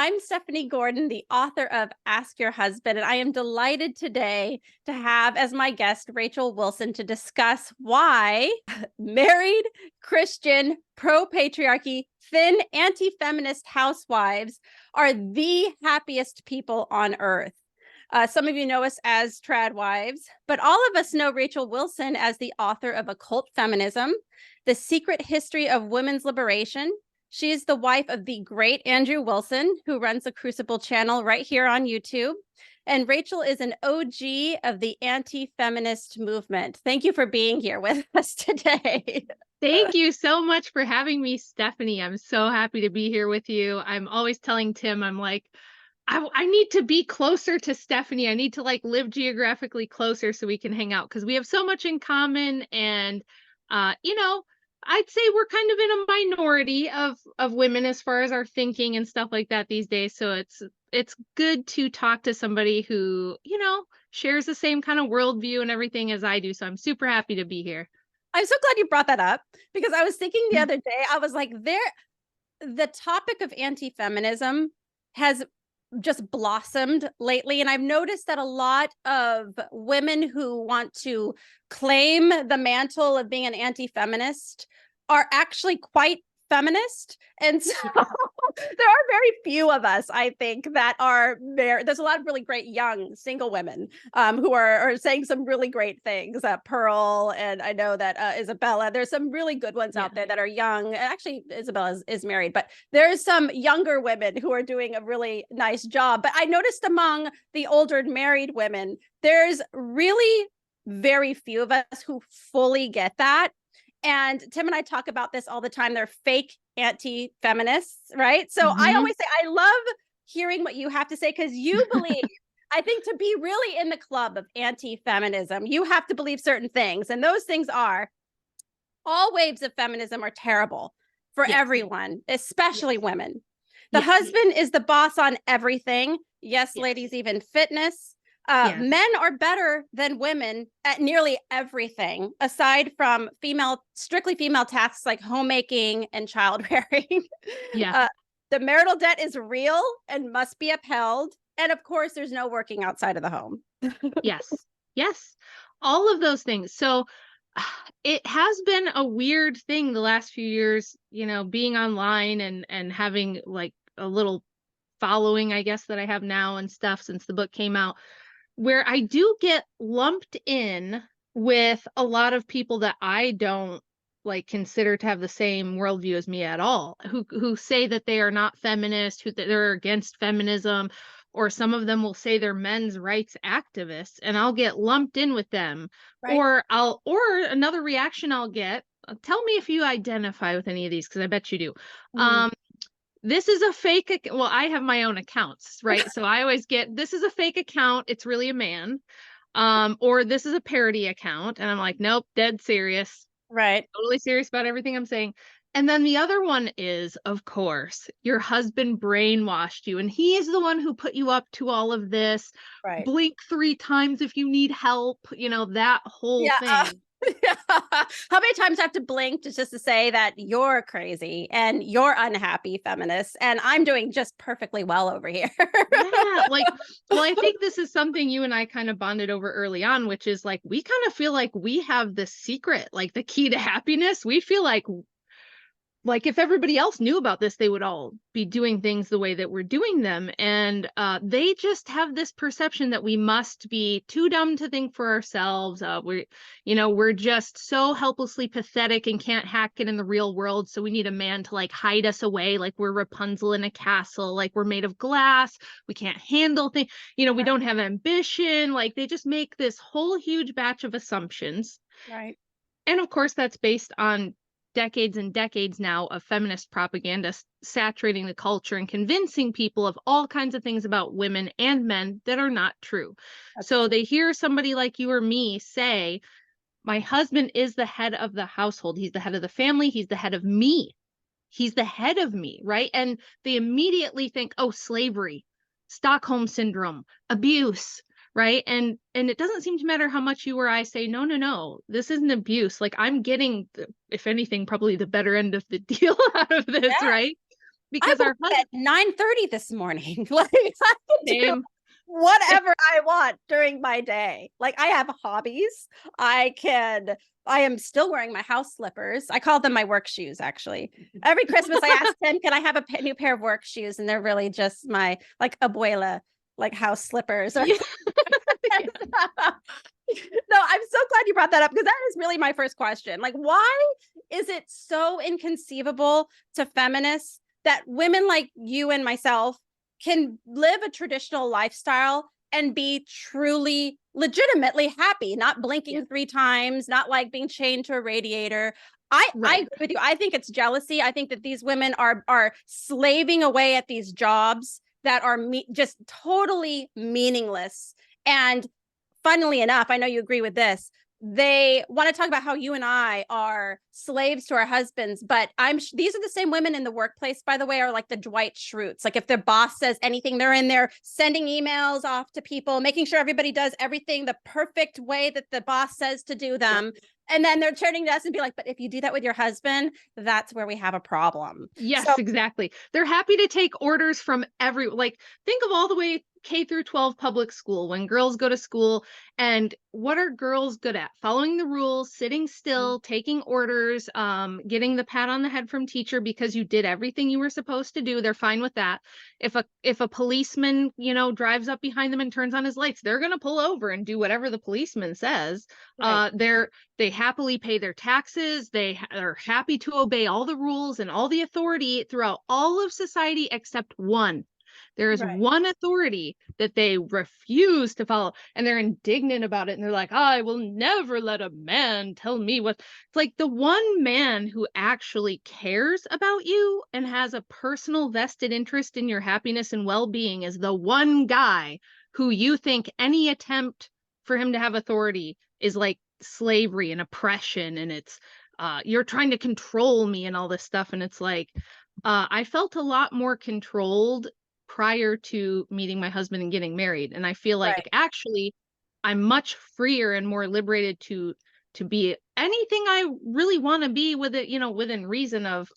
I'm Stephanie Gordon, the author of Ask Your Husband, and I am delighted today to have as my guest Rachel Wilson to discuss why married, Christian, pro-patriarchy, thin, anti-feminist housewives are the happiest people on earth. Some of you know us as trad wives, but all of us know Rachel Wilson as the author of Occult Feminism, The Secret History of Women's Liberation. She is the wife of the great Andrew Wilson, who runs the Crucible channel right here on YouTube. And Rachel is an OG of the anti-feminist movement. Thank you for being here with us today. Thank you so much for having me, Stephanie. I'm so happy to be here with you. I'm always telling Tim, I'm like, I need to be closer to Stephanie. I need to like live geographically closer so we can hang out because we have so much in common. And, I'd say we're kind of in a minority of women as far as our thinking and stuff like that these days. So it's good to talk to somebody who, shares the same kind of worldview and everything as I do. So I'm super happy to be here. I'm so glad you brought that up because I was thinking the other day, I was like, the topic of anti-feminism has just blossomed lately. And I've noticed that a lot of women who want to claim the mantle of being an anti-feminist are actually quite feminist. And so there are very few of us, I think, that are there. There's a lot of really great young single women who are saying some really great things. Pearl, and I know that Isabella, there's some really good ones out there that are young. Actually, Isabella is married, but there's some younger women who are doing a really nice job. But I noticed among the older married women, there's really very few of us who fully get that. And Tim and I talk about this all the time. They're fake anti-feminists, right? So I always say, I love hearing what you have to say because you believe, I think to be really in the club of anti-feminism, you have to believe certain things. And those things are all waves of feminism are terrible for everyone, especially women. The husband is the boss on everything. Yes, ladies, even fitness. Men are better than women at nearly everything, aside from strictly female tasks like homemaking and childbearing. The marital debt is real and must be upheld. And of course, there's no working outside of the home. Yes, all of those things. So it has been a weird thing the last few years, being online and having like a little following, I guess, that I have now and stuff since the book came out, where I do get lumped in with a lot of people that I don't like consider to have the same worldview as me at all, who say that they are not feminist, that they're against feminism, or some of them will say they're men's rights activists, and I'll get lumped in with them. Or another reaction I'll get, tell me if you identify with any of these, because I bet you do. This is a fake, well, I have my own accounts, right? So I always get, this is a fake account, it's really a man. Or this is a parody account. And I'm like, nope, dead serious. Right. Totally serious about everything I'm saying. And then the other one is, of course, your husband brainwashed you. And he is the one who put you up to all of this. Right. Blink 3 times if you need help, that whole thing. How many times I have to blink just to say that you're crazy and you're unhappy feminist and I'm doing just perfectly well over here? Well, I think this is something you and I kind of bonded over early on, which is like, we kind of feel like we have the secret, like the key to happiness. We feel like if everybody else knew about this, they would all be doing things the way that we're doing them. And they just have this perception that we must be too dumb to think for ourselves. We're just so helplessly pathetic and can't hack it in the real world. So we need a man to like hide us away, like we're Rapunzel in a castle, like we're made of glass. We can't handle things. We don't have ambition. Like they just make this whole huge batch of assumptions. Right. And of course, that's based on decades and decades now of feminist propaganda saturating the culture and convincing people of all kinds of things about women and men that are not true. So they hear somebody like you or me say, my husband is the head of the household. He's the head of the family. He's the head of me. He's the head of me, right? And they immediately think, oh, slavery, Stockholm syndrome, abuse, right? And it doesn't seem to matter how much you or I say, no, this isn't abuse. Like I'm getting, if anything, probably the better end of the deal out of this, right? because our at 9:30 this morning. Like I can do whatever I want during my day. Like I have hobbies. I am still wearing my house slippers. I call them my work shoes, actually. Every Christmas I ask him, can I have a new pair of work shoes? And they're really just my like abuela, like house slippers. Or No, I'm so glad you brought that up because that is really my first question. Like, why is it so inconceivable to feminists that women like you and myself can live a traditional lifestyle and be truly legitimately happy, not blinking 3 times, not like being chained to a radiator? I agree with you. I think it's jealousy. I think that these women are slaving away at these jobs that are just totally meaningless. And funnily enough, I know you agree with this. They want to talk about how you and I are slaves to our husbands, but these are the same women in the workplace, by the way, are like the Dwight Schrutes. Like if their boss says anything, they're in there sending emails off to people, making sure everybody does everything the perfect way that the boss says to do them. And then they're turning to us and be like, but if you do that with your husband, that's where we have a problem. Yes, exactly. They're happy to take orders from think of all the way K through 12 public school, when girls go to school, and what are girls good at? Following the rules, sitting still, taking orders, getting the pat on the head from teacher because you did everything you were supposed to do. They're fine with that. If a policeman, drives up behind them and turns on his lights, they're going to pull over and do whatever the policeman says. They happily pay their taxes. They are happy to obey all the rules and all the authority throughout all of society except one. There is one authority that they refuse to follow, and they're indignant about it. And they're like, I will never let a man tell me what. It's like the one man who actually cares about you and has a personal vested interest in your happiness and well-being is the one guy who you think any attempt for him to have authority is like slavery and oppression. And it's, you're trying to control me and all this stuff. And it's like, I felt a lot more controlled prior to meeting my husband and getting married. And I feel like actually I'm much freer and more liberated to be anything I really want to be with it, within reason of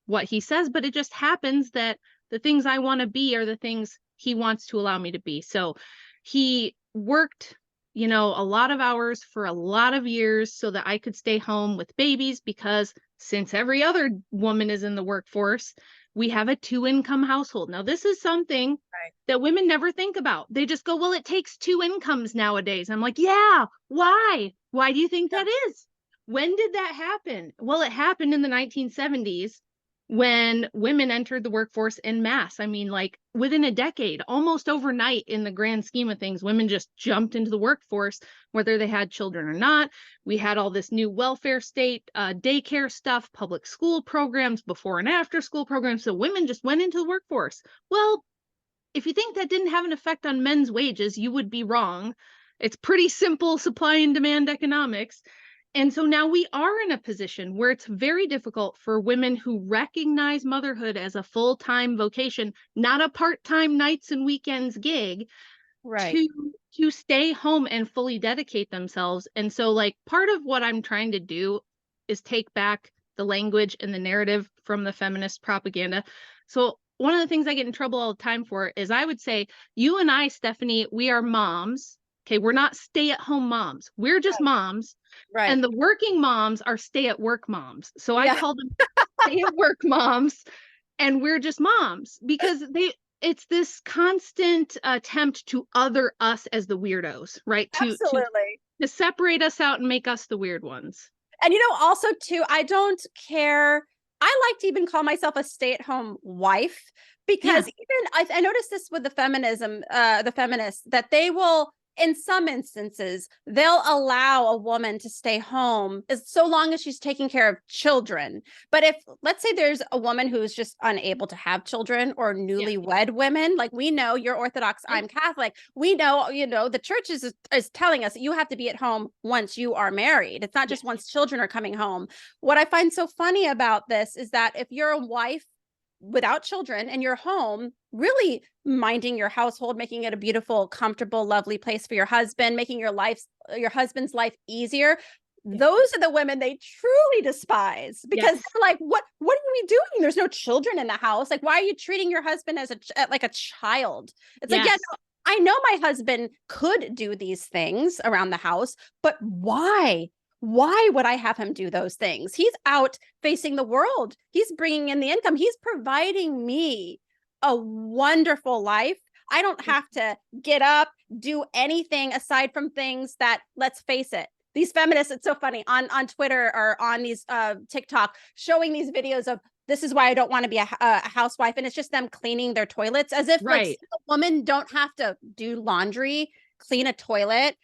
what he says. But it just happens that the things I want to be are the things he wants to allow me to be. So he worked, a lot of hours for a lot of years so that I could stay home with babies, because since every other woman is in the workforce, we have a 2-income household. Now, this is something that women never think about. They just go, well, it takes 2 incomes nowadays. I'm like, yeah, why? Why do you think that is? When did that happen? Well, it happened in the 1970s when women entered the workforce en masse. I mean, like within a decade, almost overnight in the grand scheme of things, women just jumped into the workforce, whether they had children or not. We had all this new welfare state, daycare stuff, public school programs, before and after school programs. So women just went into the workforce. Well, if you think that didn't have an effect on men's wages, you would be wrong. It's pretty simple supply and demand economics. And so now we are in a position where it's very difficult for women who recognize motherhood as a full-time vocation, not a part-time nights and weekends gig, to stay home and fully dedicate themselves. And so like part of what I'm trying to do is take back the language and the narrative from the feminist propaganda. So one of the things I get in trouble all the time for is I would say, you and I, Stephanie, we are moms. Okay, we're not stay-at-home moms. We're just moms. And the working moms are stay-at-work moms. So I call them stay-at-work moms, and we're just moms because it's this constant attempt to other us as the weirdos, right? Absolutely. To separate us out and make us the weird ones. And also too, I don't care. I like to even call myself a stay-at-home wife because even I noticed this with the feminists, that they will, in some instances, they'll allow a woman to stay home so long as she's taking care of children. But if, let's say there's a woman who's just unable to have children, or newlywed women, like we know you're Orthodox, I'm Catholic. We know, the church is telling us that you have to be at home once you are married. It's not just once children are coming home. What I find so funny about this is that if you're a wife without children and you're home really minding your household, making it a beautiful, comfortable, lovely place for your husband, making your husband's life easier, those are the women they truly despise, because Yes. they're like, what are we doing? There's no children in the house. Like, why are you treating your husband as like a child? It's like, yeah, Yes. no, I know my husband could do these things around the house, but why? Why would I have him do those things? He's out facing the world. He's bringing in the income. He's providing me a wonderful life. I don't have to get up, do anything aside from things that, let's face it, these feminists, it's so funny, on Twitter or on these TikTok, showing these videos of, this is why I don't want to be a housewife. And it's just them cleaning their toilets, as if like a woman don't have to do laundry, clean a toilet,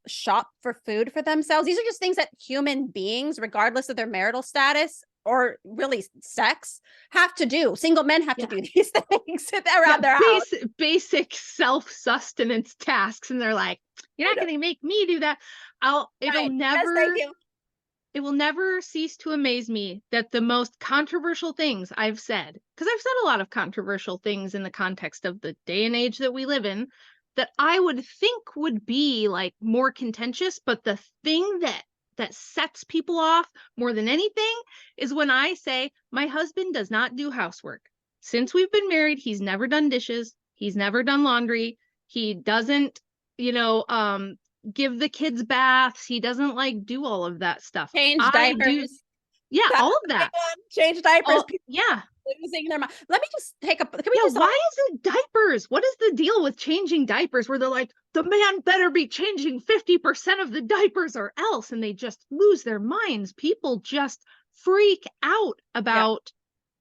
shop for food for themselves. These are just things that human beings, regardless of their marital status or really sex, have to do. Single men have to do these things around their house. Basic self-sustenance tasks. And they're like, you're not going to make me do that. It will never cease to amaze me that the most controversial things I've said, because I've said a lot of controversial things in the context of the day and age that we live in, that I would think would be like more contentious, but the thing that sets people off more than anything is when I say my husband does not do housework. Since we've been married, he's never done dishes. He's never done laundry. He doesn't, give the kids baths. He doesn't like do all of that stuff. Change diapers. All of that. Change diapers. Yeah. Losing their mind. Let me just take a. Why is it diapers? What is the deal with changing diapers? Where they're like, the man better be changing 50% of the diapers or else, and they just lose their minds. People just freak out about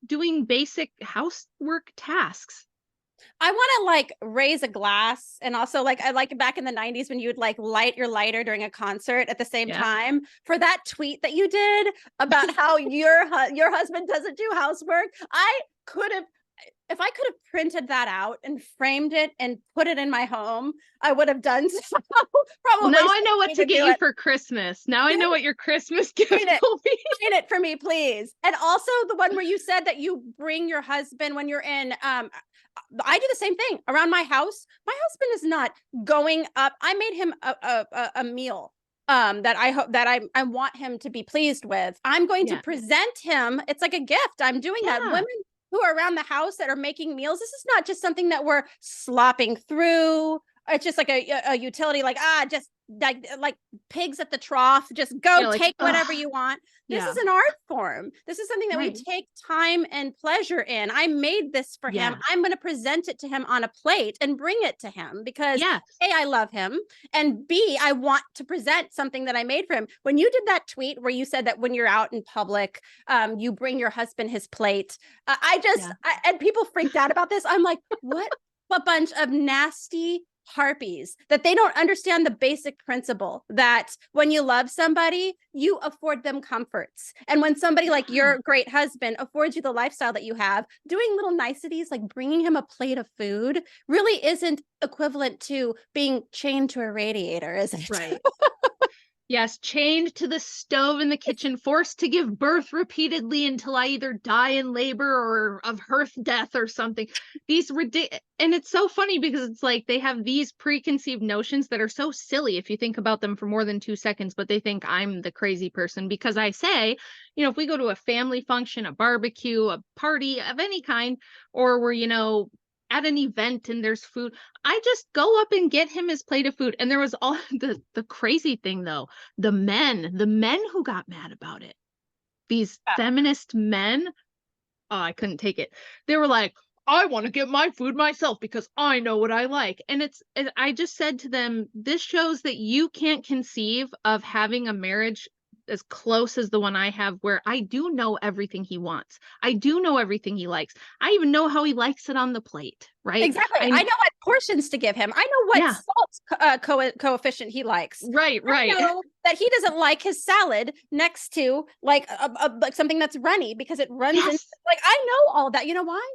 doing basic housework tasks. I want to like raise a glass, and also like I like back in the 90s when you would like light your lighter during a concert at the same time, for that tweet that you did about how your husband doesn't do housework. I could have, if I could have printed that out and framed it and put it in my home, I would have done so. Probably. Now I know what to get you for Christmas. Now I know what your Christmas gift will be. Print it for me, please. And also the one where you said that you bring your husband when you're in I do the same thing around my house. My husband is not going up. I made him a meal that I hope that I want him to be pleased with. I'm going to present him. It's like a gift. I'm doing that. Women who are around the house that are making meals, this is not just something that we're slopping through. It's just like a utility, like just like pigs at the trough. Just go take whatever you want. This is an art form. This is something that we take time and pleasure in. I made this for him. I'm going to present it to him on a plate and bring it to him because A, I love him, and B, I want to present something that I made for him. When you did that tweet where you said that when you're out in public, you bring your husband his plate, and people freaked out about this. I'm like, what a bunch of nasty harpies, that they don't understand the basic principle that when you love somebody, you afford them comforts. And when somebody like your great husband affords you the lifestyle that you have, doing little niceties like bringing him a plate of food really isn't equivalent to being chained to a radiator, is it? Right. Yes, chained to the stove in the kitchen, forced to give birth repeatedly until I either die in labor or of hearth death or something. And it's so funny because it's like they have these preconceived notions that are so silly if you think about them for more than 2 seconds, but they think I'm the crazy person because I say, if we go to a family function, a barbecue, a party of any kind, or we're, at an event and there's food, I just go up and get him his plate of food. And there was all the crazy thing though, the men who got mad about it, these feminist men, I couldn't take it. They were like, I want to get my food myself because I know what I like. And I just said to them, this shows that you can't conceive of having a marriage as close as the one I have, where I do know everything he wants. I do know everything he likes. I even know how he likes it on the plate, right? Exactly. I know what portions to give him. I know what salt coefficient he likes. Right. I know that he doesn't like his salad next to like something that's runny because it runs in. Like, I know all that. You know why?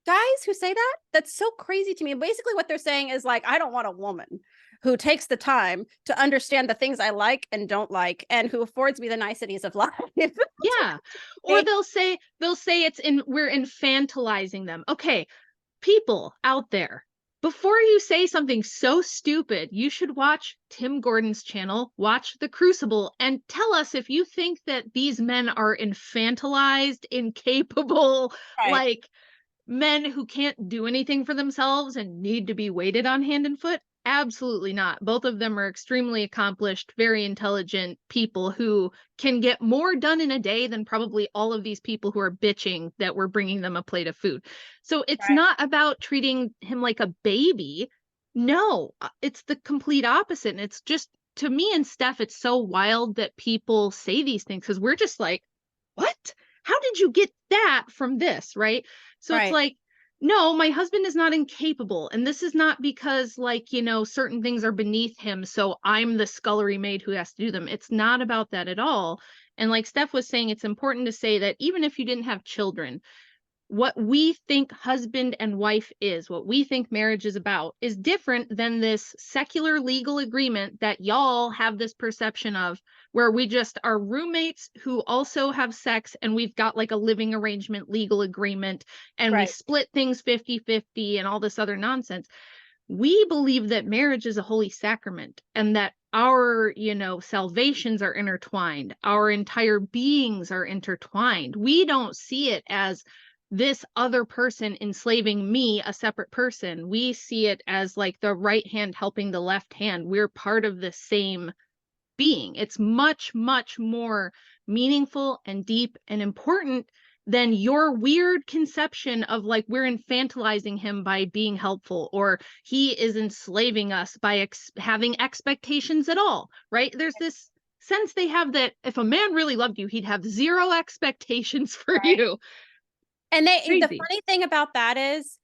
Guys who say that, that's so crazy to me. Basically what they're saying is like, I don't want a woman who takes the time to understand the things I like and don't like, and who affords me the niceties of life. Or they'll say we're infantilizing them. Okay, people out there, before you say something so stupid, you should watch Tim Gordon's channel, watch The Crucible, and tell us if you think that these men are infantilized, incapable, Right. like men who can't do anything for themselves and need to be waited on hand and foot. Absolutely not. Both of them are extremely accomplished, very intelligent people who can get more done in a day than probably all of these people who are bitching that we're bringing them a plate of food. So it's Right. not about treating him like a baby. No, it's the complete opposite. And it's just, to me and Steph, it's so wild that people say these things because we're just like, what? How did you get that from this? Right. So it's Right. like, no, my husband is not incapable. And this is not because, like, certain things are beneath him. So I'm the scullery maid who has to do them. It's not about that at all. And like Steph was saying, it's important to say that even if you didn't have children, what we think husband and wife is, what we think marriage is about, is different than this secular legal agreement that y'all have this perception of, where we just are roommates who also have sex and we've got like a living arrangement legal agreement and we Right. split things 50-50 and all this other nonsense. We believe that marriage is a holy sacrament and that our, salvations are intertwined. Our entire beings are intertwined. We don't see it as this other person enslaving me, a separate person. We see it as like the right hand helping the left hand. We're part of the same being. It's much, much more meaningful and deep and important than your weird conception of like we're infantilizing him by being helpful or he is enslaving us by having expectations at all, right? There's this sense they have that if a man really loved you, he'd have zero expectations for Right. you. And the Crazy. funny thing about that is,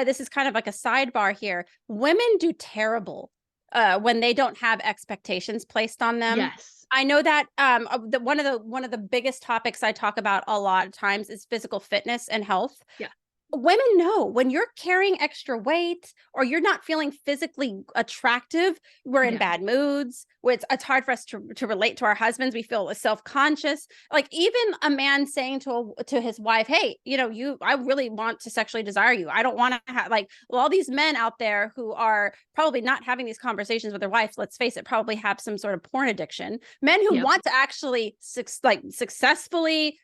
this is kind of like a sidebar here. Women do terrible when they don't have expectations placed on them. Yes. I know that one of the biggest topics I talk about a lot of times is physical fitness and health. Yeah. Women know when you're carrying extra weight or you're not feeling physically attractive, we're in Yeah. bad moods. It's hard for us to relate to our husbands. We feel self-conscious. Like even a man saying to his wife, "Hey, I really want to sexually desire you. I don't want to have all these men out there who are probably not having these conversations with their wives. Let's face it, probably have some sort of porn addiction. Men who Yep. want to actually successfully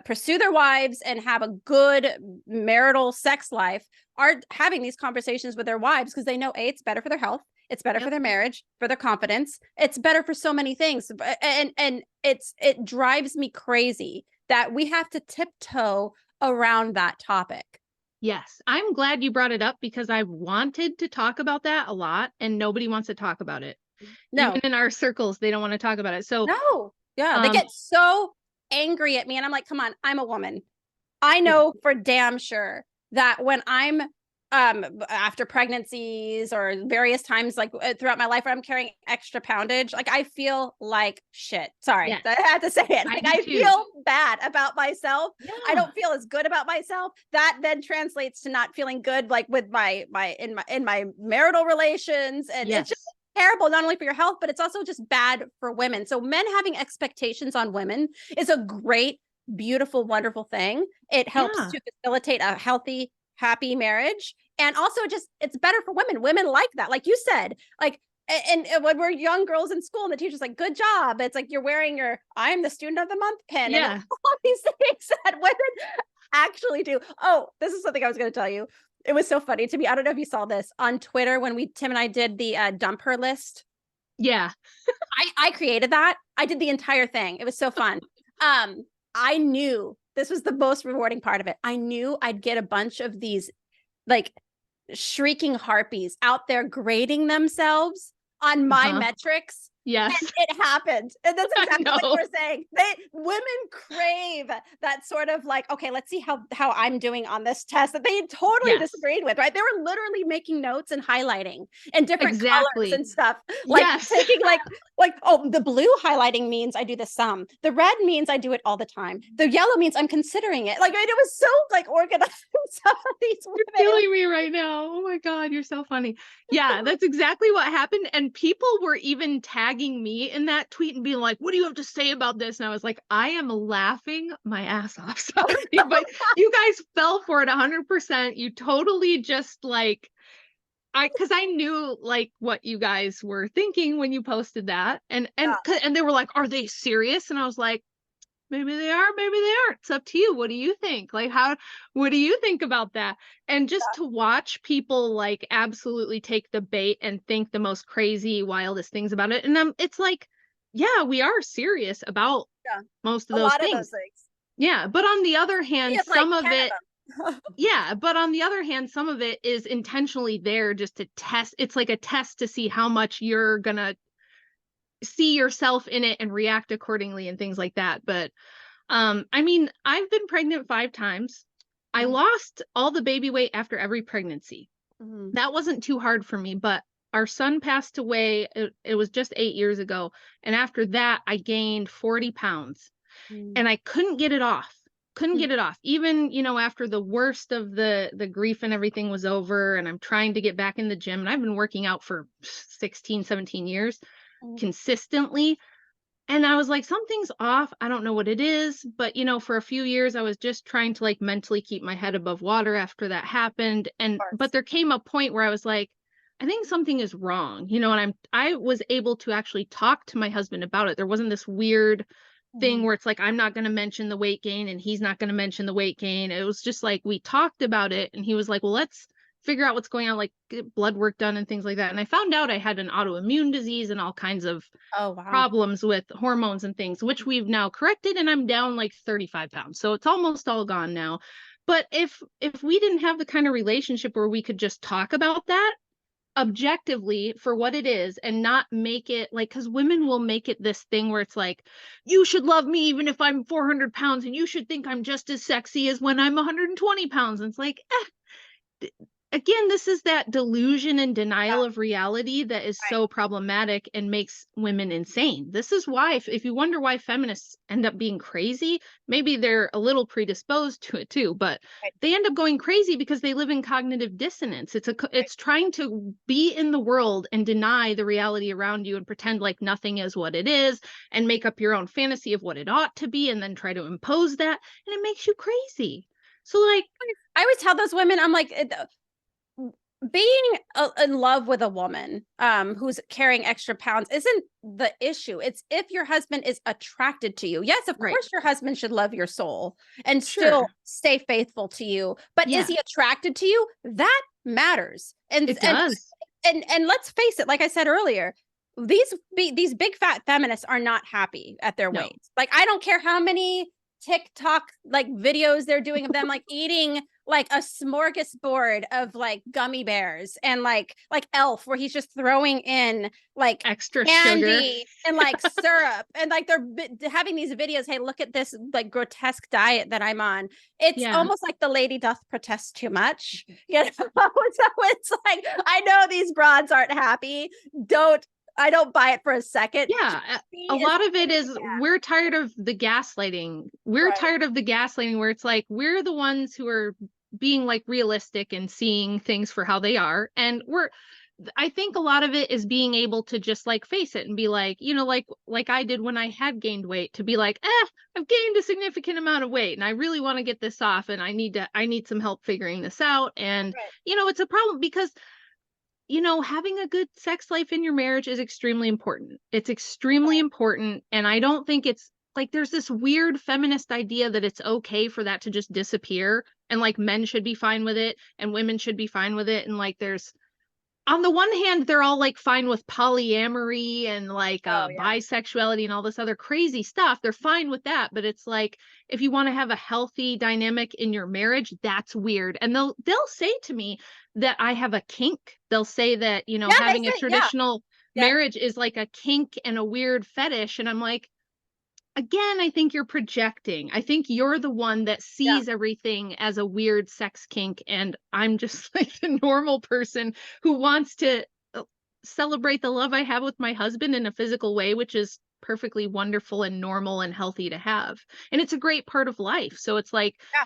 pursue their wives and have a good marital sex life are having these conversations with their wives because they know it's better for their health, it's better for their marriage, for their confidence, it's better for so many things. And it drives me crazy that we have to tiptoe around that topic. Yes. I'm glad you brought it up because I wanted to talk about that a lot and nobody wants to talk about it. Even No. in our circles, they don't want to talk about it. So, No. Yeah, they um, get so angry at me and I'm like, come on, I'm a woman. I yeah, know for damn sure that when I'm after pregnancies or various times throughout my life where I'm carrying extra poundage, like I feel like shit. Sorry, yes, I had to say it. I Like do I too. feel bad about myself. I Yeah. don't feel as good about myself. That then translates to not feeling good like with my marital relations, and it's just Yes. terrible not only for your health but it's also just bad for women. So men having expectations on women is a great, beautiful, wonderful thing. It helps Yeah. to facilitate a healthy, happy marriage. And also just it's better for women. Women like that. Like you said, like and when we're young girls in school and the teacher's like, good job. It's like you're wearing your I'm the student of the month pin and Yeah. all these things that women actually do. Oh, this is something I was going to tell you. It was so funny to me. I don't know if you saw this on Twitter when Tim and I did the dump her list. Yeah. I created that. I did the entire thing. It was so fun. I knew this was the most rewarding part of it. I knew I'd get a bunch of these like shrieking harpies out there grading themselves on my Uh-huh. metrics. Yes. And it happened. And that's I exactly what know. you were saying. Women crave that sort of like, okay, let's see how I'm doing on this test that they totally Yes. disagreed with, right? They were literally making notes and highlighting in different colors Exactly. and stuff. Like Yes. taking oh, the blue highlighting means I do the sum. The red means I do it all the time. The yellow means I'm considering it. Like it was so like organized. Some of these women. Killing me right now. Oh my God, you're so funny. Yeah, that's exactly what happened. And people were even tagging me in that tweet and being like, what do you have to say about this? And I was like, I am laughing my ass off. Sorry, but you guys fell for it 100%. You totally just like, because I knew like what you guys were thinking when you posted that, and Yeah. they were like, "Are they serious?" And I was like, maybe they are, maybe they aren't. It's up to you. What do you think? Like, what do you think about that? And just to watch people like absolutely take the bait and think the most crazy, wildest things about it. And it's like, yeah, we are serious about Yeah. most of A those lot of those things. things. Yeah. But on the other hand, It's like some of 10 it, of them. yeah, but on the other hand, some of it is intentionally there just to test. It's like a test to see how much you're gonna see yourself in it and react accordingly and things like that. But I mean, I've been pregnant 5 times. I Mhm. lost all the baby weight after every pregnancy. Mhm. That wasn't too hard for me, but our son passed away. It was just 8 years ago. And after that, I gained 40 pounds Mhm. and I couldn't get it off. Couldn't Mhm. get it off. Even, after the worst of the grief and everything was over and I'm trying to get back in the gym and I've been working out for 16, 17 years Mhm. consistently. And I was like, something's off. I don't know what it is. But, for a few years, I was just trying to like mentally keep my head above water after that happened. Of But course. there came a point where I was like, I think something is wrong, and I was able to actually talk to my husband about it. There wasn't this weird thing Mhm. where it's like, I'm not going to mention the weight gain and he's not going to mention the weight gain. It was just like, we talked about it and he was like, well, let's figure out what's going on, like get blood work done and things like that. And I found out I had an autoimmune disease and all kinds of Oh, wow. problems with hormones and things, which we've now corrected, and I'm down like 35 pounds. So it's almost all gone now. But if we didn't have the kind of relationship where we could just talk about that objectively for what it is and not make it like, because women will make it this thing where it's like, you should love me even if I'm 400 pounds and you should think I'm just as sexy as when I'm 120 pounds. And it's like, again, this is that delusion and Yeah. denial of reality that is Right. so problematic and makes women insane. This is why, if you wonder why feminists end up being crazy, maybe they're a little predisposed to it too, but Right. they end up going crazy because they live in cognitive dissonance. Right. It's trying to be in the world and deny the reality around you and pretend like nothing is what it is and make up your own fantasy of what it ought to be and then try to impose that, and it makes you crazy. So like, I always tell those women, I'm like, being in love with a woman who's carrying extra pounds isn't the issue. It's if your husband is attracted to you. Yes, of right, course your husband should love your soul and still sure, stay faithful to you, but is yeah, he attracted to you? That matters. and it and does. and let's face it, like I said earlier, these big fat feminists are not happy at their No. weight. Like, I don't care how many TikTok like videos they're doing of them like eating like a smorgasbord of like gummy bears and like Elf, where he's just throwing in like Extra sugar. candy and like syrup, and like they're having these videos. Hey, look at this like grotesque diet that I'm on. It's Yeah. almost like the lady doth protest too much. So it's like, I know these broads aren't happy. I don't buy it for a second. Yeah. A She is lot of it is yeah, we're tired of the gaslighting. We're right. tired of the gaslighting where it's like we're the ones who are being like realistic and seeing things for how they are. And I think a lot of it is being able to just like face it and be like, like I did when I had gained weight, to be like, I've gained a significant amount of weight and I really want to get this off and I need some help figuring this out. And Right. it's a problem because having a good sex life in your marriage is extremely important. It's extremely Right. important. And I don't think it's like there's this weird feminist idea that it's okay for that to just disappear and like men should be fine with it and women should be fine with it. And like on the one hand, they're all like fine with polyamory and like Oh yeah. bisexuality and all this other crazy stuff. They're fine with that. But it's like, if you want to have a healthy dynamic in your marriage, that's weird. And they'll say to me that I have a kink. They'll say that, Yeah, they having a say, yeah. traditional Yeah. marriage is like a kink and a weird fetish. And I'm like, again, I think you're projecting. I think you're the one that Yeah. sees everything as a weird sex kink, and I'm just like the normal person who wants to celebrate the love I have with my husband in a physical way, which is perfectly wonderful and normal and healthy to have. And it's a great part of life. So it's like, Yeah.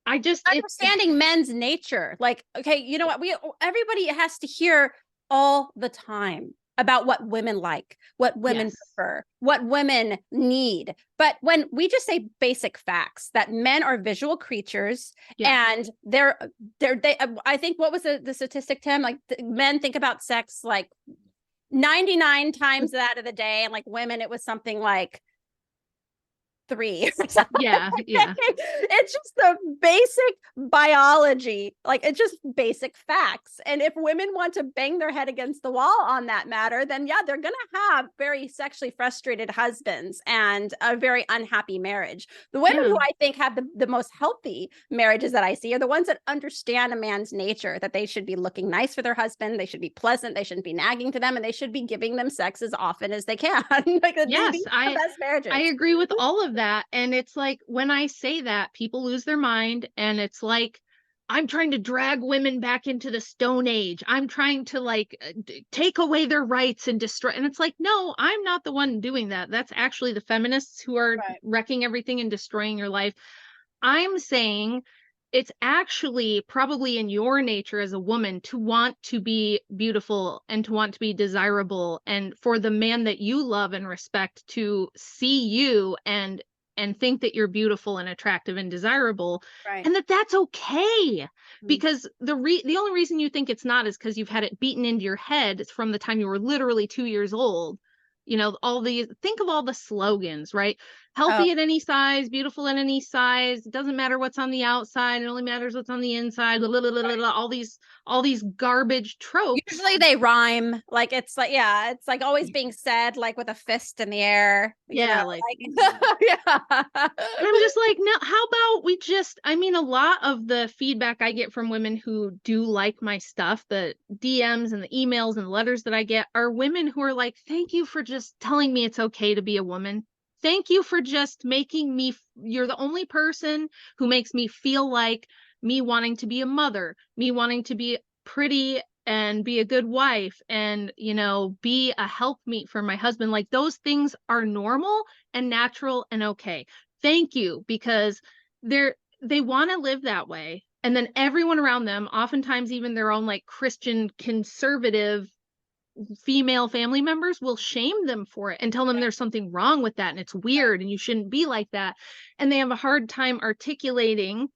I just, Understanding men's nature. Like, okay, you know what? Everybody has to hear all the time. about what women like, what women prefer, what women need. But when we just say basic facts that men are visual creatures, and I think, what was the statistic, Tim? Like, men think about sex like 99 times out of the day, and like women, it was something like 3 or something. Yeah. It's just the basic biology, like it's just basic facts. And if women want to bang their head against the wall on that matter, then yeah, they're gonna have very sexually frustrated husbands and a very unhappy marriage. The women who I think have the most healthy marriages that I see are the ones that understand a man's nature, that they should be looking nice for their husband, they should be pleasant, they shouldn't be nagging to them, and they should be giving them sex as often as they can. Like, yes, the best marriages. I agree with all of that. And it's like, when I say that, people lose their mind, and it's like, I'm trying to drag women back into the Stone Age. I'm trying to like take away their rights and destroy. And it's like, no, I'm not the one doing that. That's actually the feminists who are wrecking everything and destroying your life. I'm saying it's actually probably in your nature as a woman to want to be beautiful and to want to be desirable, and for the man that you love and respect to see you and think that you're beautiful and attractive and desirable, and that's okay. Because the only reason you think it's not is because you've had it beaten into your head from the time you were literally 2 years old. You know, think of all the slogans, right? Healthy at any size, beautiful at any size. It doesn't matter what's on the outside. It only matters what's on the inside. Blah, blah, blah, blah, blah, all these garbage tropes. Usually they rhyme. Like, it's like, yeah, it's like always being said like with a fist in the air. Yeah, like yeah. And I'm just like, no, how about we just, I mean, a lot of the feedback I get from women who do like my stuff, the DMs and the emails and letters that I get, are women who are like, thank you for just telling me it's okay to be a woman. Thank you for just making me, you're the only person who makes me feel like me wanting to be a mother, me wanting to be pretty and be a good wife, and, you know, be a helpmeet for my husband. Like, those things are normal and natural and okay. Thank you, because they want to live that way. And then everyone around them, oftentimes even their own like Christian conservative female family members, will shame them for it and tell them there's something wrong with that and it's weird and you shouldn't be like that. And they have a hard time articulating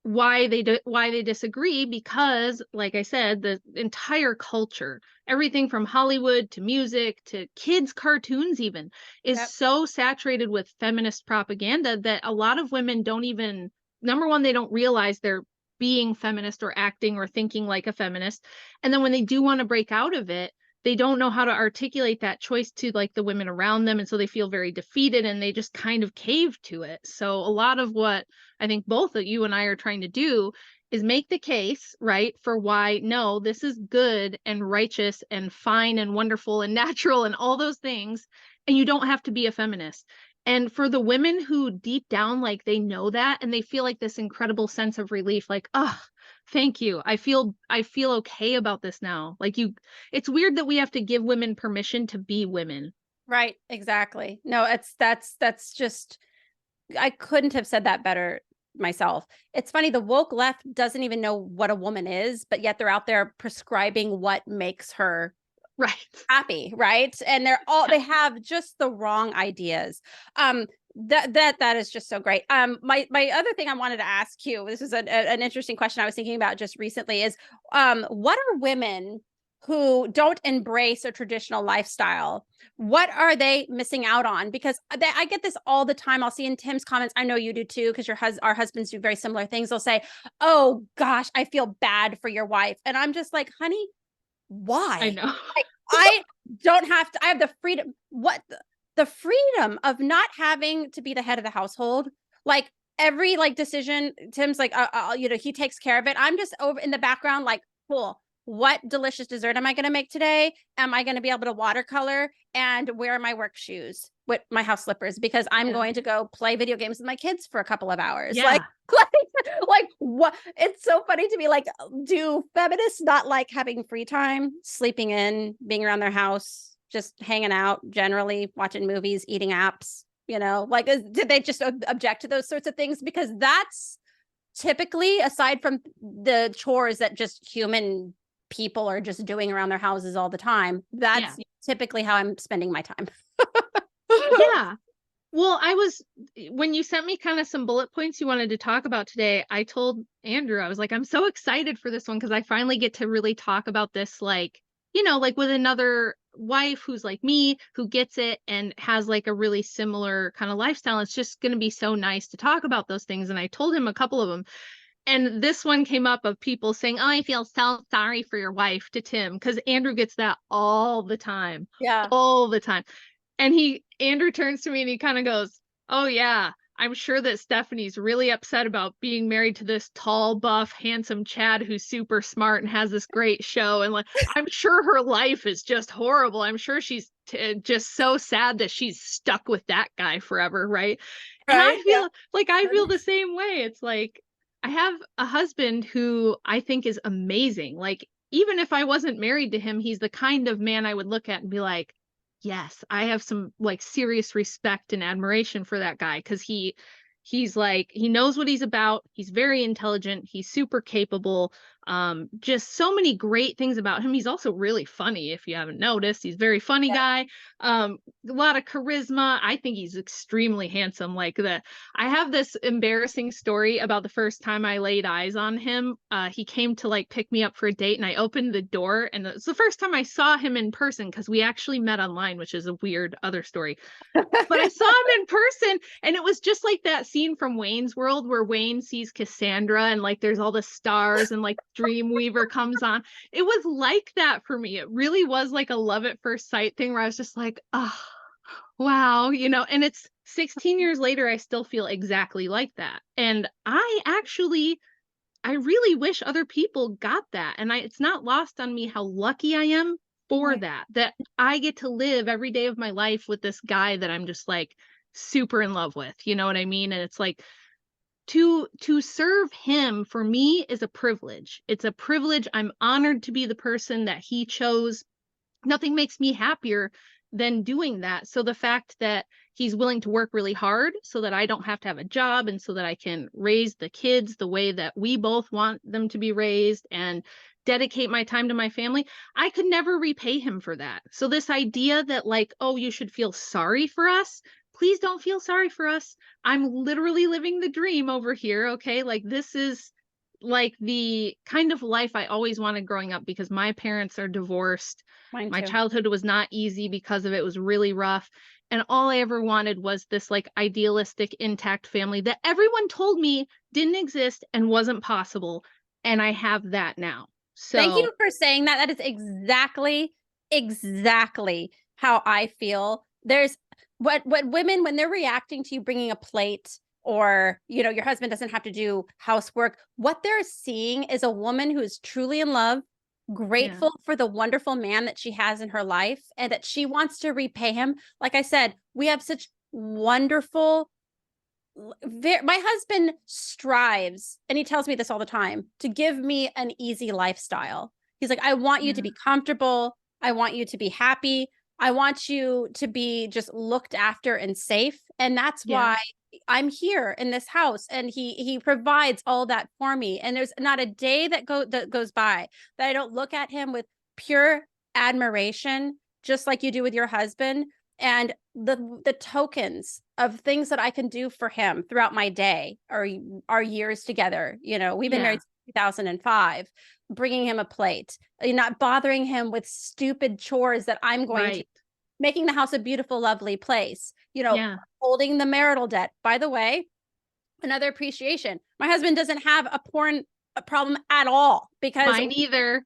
why they disagree, because, like I said, the entire culture, everything from Hollywood to music to kids' cartoons even, is so saturated with feminist propaganda that a lot of women don't even, number one, they don't realize they're being feminist or acting or thinking like a feminist. And then when they do want to break out of it, they don't know how to articulate that choice to like the women around them. And so they feel very defeated and they just kind of cave to it. So a lot of what I think both of you and I are trying to do is make the case, right, for why, no, this is good and righteous and fine and wonderful and natural and all those things. And you don't have to be a feminist. And for the women who deep down, like, they know that and they feel like this incredible sense of relief, like, oh, thank you. I feel okay about this now. Like, it's weird that we have to give women permission to be women. Right. Exactly. No, that's just, I couldn't have said that better myself. It's funny. The woke left doesn't even know what a woman is, but yet they're out there prescribing what makes her happy. Right. And they have just the wrong ideas. That is just so great. My other thing I wanted to ask you, this is an interesting question I was thinking about just recently, is what are women who don't embrace a traditional lifestyle, what are they missing out on? Because I get this all the time. I'll see in Tim's comments, I know you do too, because our husbands do very similar things. They'll say, oh gosh, I feel bad for your wife. And I'm just like, honey, why? I know. Like, I don't have to, I have the freedom. The freedom of not having to be the head of the household. Like, every like decision, Tim's like, you know, he takes care of it. I'm just over in the background, like, cool. What delicious dessert am I going to make today? Am I going to be able to watercolor and wear my work shoes with my house slippers? Because I'm going to go play video games with my kids for a couple of hours. Like what? It's so funny to me. Like, do feminists not like having free time, sleeping in, being around their house, just hanging out, generally watching movies, eating apps, you know, like, did they just object to those sorts of things? Because that's typically, aside from the chores that just human people are just doing around their houses all the time. That's typically how I'm spending my time. Yeah. Well, when you sent me kind of some bullet points you wanted to talk about today, I told Andrew, I was like, I'm so excited for this one because I finally get to really talk about this, like, you know, like with another wife who's like me, who gets it and has like a really similar kind of lifestyle. It's just going to be so nice to talk about those things. And I told him a couple of them. And this one came up of people saying, oh, I feel so sorry for your wife, to Tim, because Andrew gets that all the time. Yeah. All the time. And Andrew turns to me and he kind of goes, oh yeah, I'm sure that Stephanie's really upset about being married to this tall, buff, handsome Chad who's super smart and has this great show. And like, I'm sure her life is just horrible. I'm sure she's just so sad that she's stuck with that guy forever. Right. And I feel like I feel the same way. It's like, I have a husband who I think is amazing. Like, even if I wasn't married to him, he's the kind of man I would look at and be like, yes, I have some like serious respect and admiration for that guy, because he's like, he knows what he's about. He's very intelligent. He's super capable. Just so many great things about him. He's also really funny, if you haven't noticed. He's a very funny guy. A lot of charisma. I think he's extremely handsome. I have this embarrassing story about the first time I laid eyes on him. He came to like pick me up for a date, and I opened the door, and it's the first time I saw him in person, because we actually met online, which is a weird other story. But I saw him in person, and it was just like that scene from Wayne's World where Wayne sees Cassandra and like there's all the stars and like Dreamweaver comes on. It was like that for me. It really was like a love at first sight thing where I was just like, oh, wow, you know, and it's 16 years later, I still feel exactly like that. And I really wish other people got that. And it's not lost on me how lucky I am for that I get to live every day of my life with this guy that I'm just like super in love with, you know what I mean? And it's like, to serve him for me is a privilege. It's a privilege. I'm honored to be the person that he chose. Nothing makes me happier than doing that. So the fact that he's willing to work really hard so that I don't have to have a job, and so that I can raise the kids the way that we both want them to be raised and dedicate my time to my family, I could never repay him for that. So this idea that like, oh, you should feel sorry for us, please don't feel sorry for us. I'm literally living the dream over here. Okay. Like, this is like the kind of life I always wanted growing up, because my parents are divorced. My childhood was not easy because of it. It was really rough. And all I ever wanted was this like idealistic, intact family that everyone told me didn't exist and wasn't possible. And I have that now. So thank you for saying that. That is exactly how I feel. There's what women, when they're reacting to you bringing a plate, or, you know, your husband doesn't have to do housework, what they're seeing is a woman who is truly in love, grateful for the wonderful man that she has in her life, and that she wants to repay him. Like I said, we have such wonderful, my husband strives, and he tells me this all the time, to give me an easy lifestyle. He's like, I want you to be comfortable. I want you to be happy. I want you to be just looked after and safe. And that's why I'm here in this house. And he provides all that for me. And there's not a day that goes by that I don't look at him with pure admiration, just like you do with your husband. And the tokens of things that I can do for him throughout my day, or our years together. You know, we've been married since 2005, bringing him a plate, not bothering him with stupid chores that I'm going to, making the house a beautiful, lovely place, you know, holding the marital debt. By the way, another appreciation. My husband doesn't have a porn problem at all, because mine either.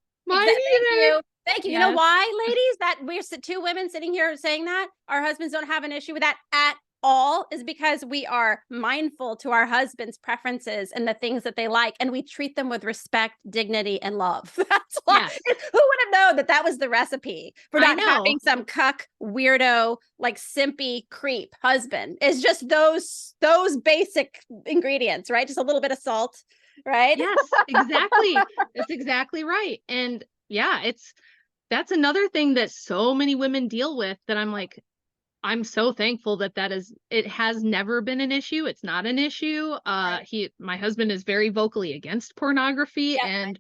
Thank you. You know why, ladies, that we're two women sitting here saying that our husbands don't have an issue with that at all, is because we are mindful to our husbands' preferences and the things that they like, and we treat them with respect, dignity, and love. That's why. Who would have known that that was the recipe for not having some cuck, weirdo, like simpy creep husband? Is just those basic ingredients, right? Just a little bit of salt, right? Yes, exactly. That's exactly right. And that's another thing that so many women deal with, that I'm like, I'm so thankful that it has never been an issue. It's not an issue. My husband is very vocally against pornography, and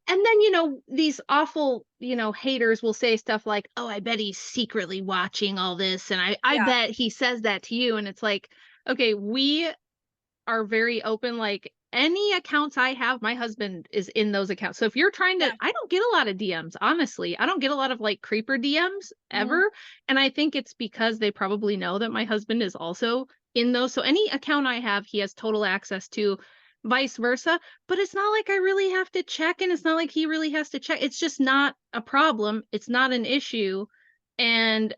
And then, you know, these awful, you know, haters will say stuff like, oh, I bet he's secretly watching all this. And I Yeah. bet he says that to you. And it's like, okay, we are very open. Like any accounts I have, my husband is in those accounts. So if you're trying to, Yeah. I don't get a lot of DMs, honestly. I don't get a lot of like creeper DMs Mhm. ever. And I think it's because they probably know that my husband is also in those. So any account I have, he has total access to, vice versa. But it's not like I really have to check, and it's not like he really has to check. It's just not a problem. It's not an issue. And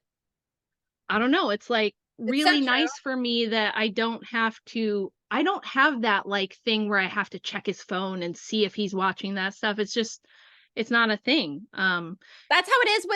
I don't know, it's like It's so really true. nice for me that I don't have that like thing where I have to check his phone and see if he's watching that stuff. It's just, it's not a thing. That's how it is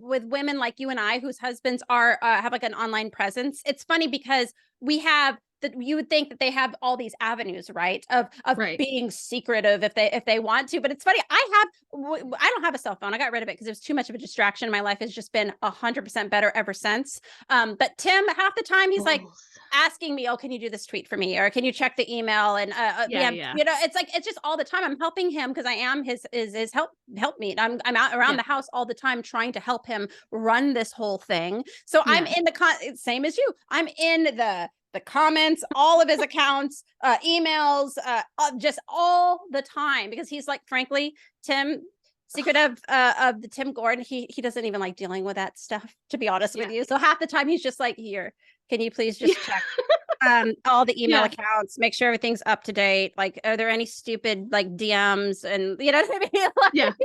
with women like you and I whose husbands are have like an online presence. It's funny because we have that you would think that they have all these avenues, right? Of Right. being secretive if they want to. But it's funny. I don't have a cell phone. I got rid of it because it was too much of a distraction. My life has just been 100% better ever since. But Tim, half the time he's like Oh, asking me, "Oh, can you do this tweet for me?" Or "Can you check the email?" And we yeah, have, yeah. you know, it's like it's just all the time. I'm helping him because I am his help me. I'm out around Yeah. the house all the time trying to help him run this whole thing. So I'm Yeah. in the same as you. I'm in the comments, all of his accounts, emails, just all the time because he's like, frankly, Tim. Secret of the Tim Gordon, he doesn't even like dealing with that stuff, to be honest with Yeah. you. So half the time he's just like, here, can you please Yeah. just check all the email Yeah. accounts, make sure everything's up to date. Like, are there any stupid like DMs? And you know what I mean? Yeah. Like,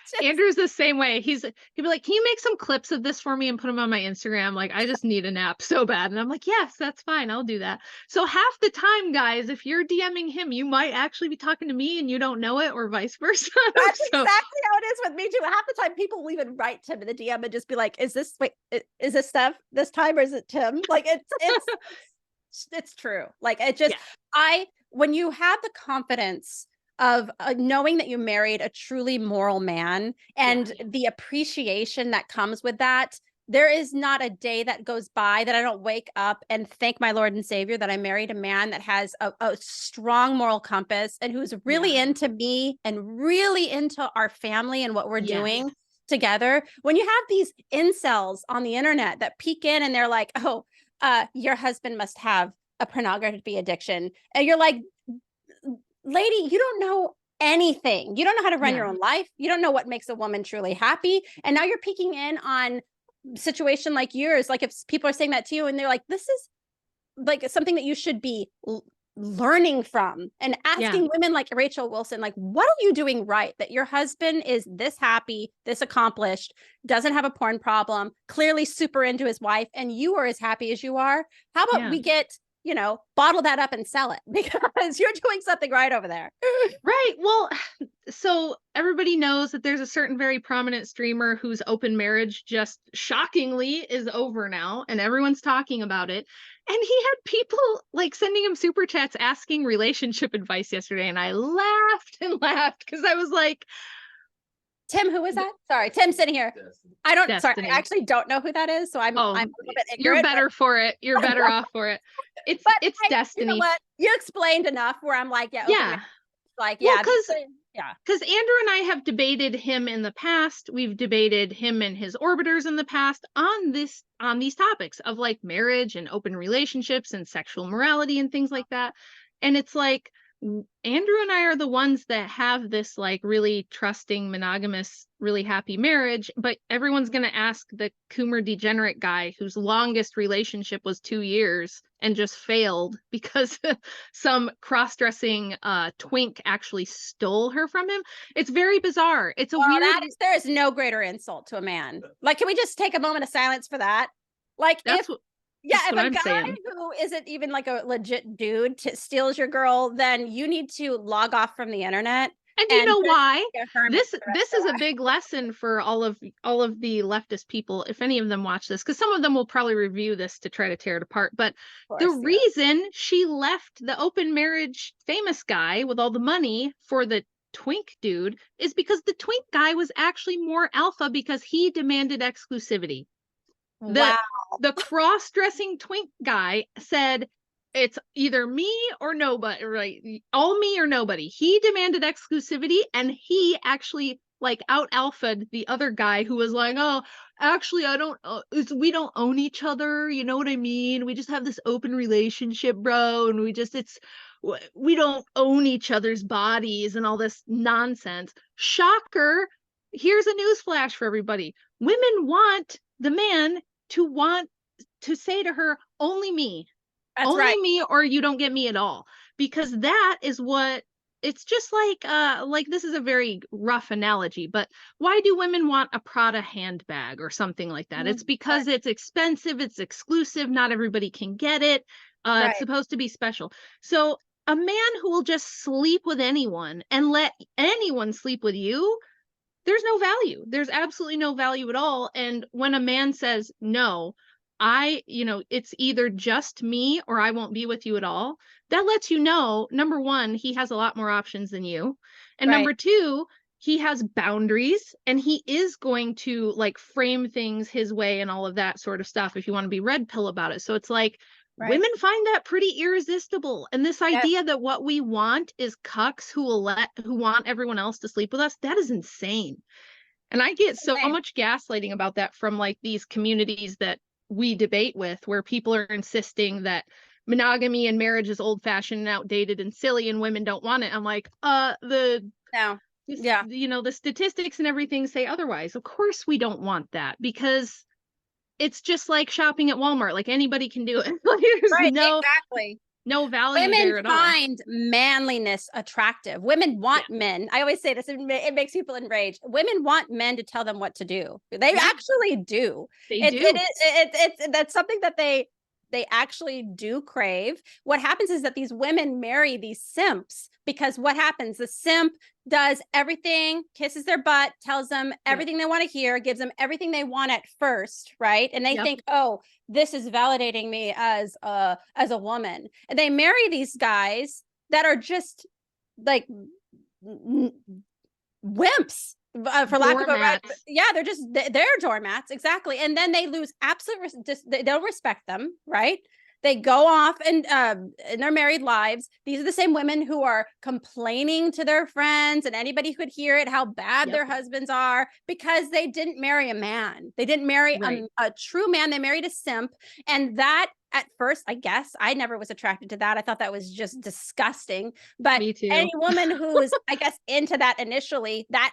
just, Andrew's the same way. He'd be like, "Can you make some clips of this for me and put them on my Instagram? Like, I just need a nap so bad." And I'm like, "Yes, that's fine. I'll do that." So half the time, guys, if you're DMing him, you might actually be talking to me and you don't know it, or vice versa. that's So exactly how it is with me too. Half the time, people will even write Tim in the DM and just be like, is this Steph this time or is it Tim?" Like it's true. Like it just yeah, when you have the confidence of knowing that you married a truly moral man yeah, and the appreciation that comes with that, there is not a day that goes by that I don't wake up and thank my Lord and Savior that I married a man that has a strong moral compass and who's really yeah, into me and really into our family and what we're yes, doing together. When you have these incels on the internet that peek in and they're like, "Oh, your husband must have a pornography addiction," and you're like, lady, you don't know anything. You don't know how to run yeah, your own life. You don't know what makes a woman truly happy. And now you're peeking in on situation like yours. Like if people are saying that to you and they're like, this is like something that you should be learning from and yeah, asking women like Rachel Wilson, like, what are you doing right that your husband is this happy, this accomplished, doesn't have a porn problem, clearly super into his wife, and you are as happy as you are? How about yeah. we get, bottle that up and sell it because you're doing something right over there. Right. Well, so everybody knows that there's a certain very prominent streamer whose open marriage just shockingly is over now, and everyone's talking about it. And he had people like sending him super chats asking relationship advice yesterday, and I laughed and laughed because I was like, Tim, who is that? Sorry, Tim sitting here. Sorry, I Destiny. actually don't know who that is. So I'm Oh, a little bit you're ignorant, better for it. You're better off for it. but It's you know Destiny. what? You explained enough where I'm like, yeah, open Yeah. like, Well, yeah, yeah. because Andrew and I have debated him in the past. We've debated him and his orbiters in the past on these topics of like marriage and open relationships and sexual morality and things like that. And it's like Andrew and I are the ones that have this like really trusting, monogamous, really happy marriage, but everyone's going to ask the Coomer degenerate guy whose longest relationship was 2 years and just failed because some cross-dressing twink actually stole her from him. It's very bizarre. It's a Well, weird. there is no greater insult to a man. Like, can we just take a moment of silence for that? Like, That's if what a I'm guy saying. who isn't even like a legit dude steals your girl, then you need to log off from the internet And you and know just why? be a hermit This for the rest this of is your a life. big lesson for all of the leftist people, if any of them watch this, because some of them will probably review this to try to tear it apart. But Of the course, yeah. reason she left the open marriage famous guy with all the money for the twink dude is because the twink guy was actually more alpha because he demanded exclusivity. The Wow. the cross-dressing twink guy said, it's either me or nobody, right? All me or nobody. He demanded exclusivity, and he actually like out alphaed the other guy who was like, oh, actually, I don't, we don't own each other. You know what I mean? We just have this open relationship, bro. And we don't own each other's bodies and all this nonsense. Shocker. Here's a newsflash for everybody. Women want the man to say to her, only me. That's Only right. me, or you don't get me at all. Because that is what it's just like this is a very rough analogy, but why do women want a Prada handbag or something like that? It's because it's expensive, it's exclusive, not everybody can get it. It's supposed to be special. So a man who will just sleep with anyone and let anyone sleep with you, there's no value. There's absolutely no value at all. And when a man says, no, it's either just me or I won't be with you at all, that lets you know, number one, he has a lot more options than you. And number two, he has boundaries, and he is going to like frame things his way and all of that sort of stuff if you want to be red pill about it. So it's like, women find that pretty irresistible. And this idea that what we want is cucks who want everyone else to sleep with us, that is insane. And I get so much gaslighting about that from like these communities that we debate with, where people are insisting that monogamy and marriage is old fashioned and outdated and silly and women don't want it. I'm like, the statistics and everything say otherwise. Of course we don't want that, because it's just like shopping at Walmart. Like anybody can do it. There's no value there at all. Women find manliness attractive. Women want men. I always say this, it makes people enraged. Women want men to tell them what to do. They actually do. They do. That's something that they actually do crave. What happens is that these women marry these simps, because what happens? The simp does everything, kisses their butt, tells them everything they want to hear, gives them everything they want at first, right? And they think, oh, this is validating me as a woman. And they marry these guys that are just like wimps, for lack of a right. They're doormats, exactly. And then they lose they don't respect them, right? They go off and in their married lives. These are the same women who are complaining to their friends and anybody who could hear it how bad their husbands are, because they didn't marry a man. They didn't marry a true man. They married a simp. And that, at first, I guess I never was attracted to that. I thought that was just disgusting. But any woman who's, I guess, into that initially, that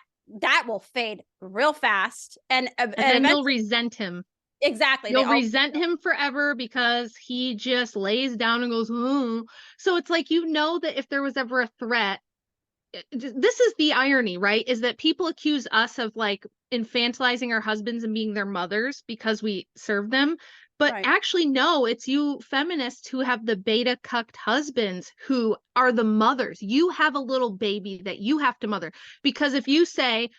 will fade real fast, and then they'll resent him. Exactly. You'll resent him forever because he just lays down and goes, oh. So it's like, that if there was ever a threat, this is the irony, right? Is that people accuse us of like infantilizing our husbands and being their mothers because we serve them. But actually, no, it's you feminists who have the beta cucked husbands who are the mothers. You have a little baby that you have to mother. Because if you say,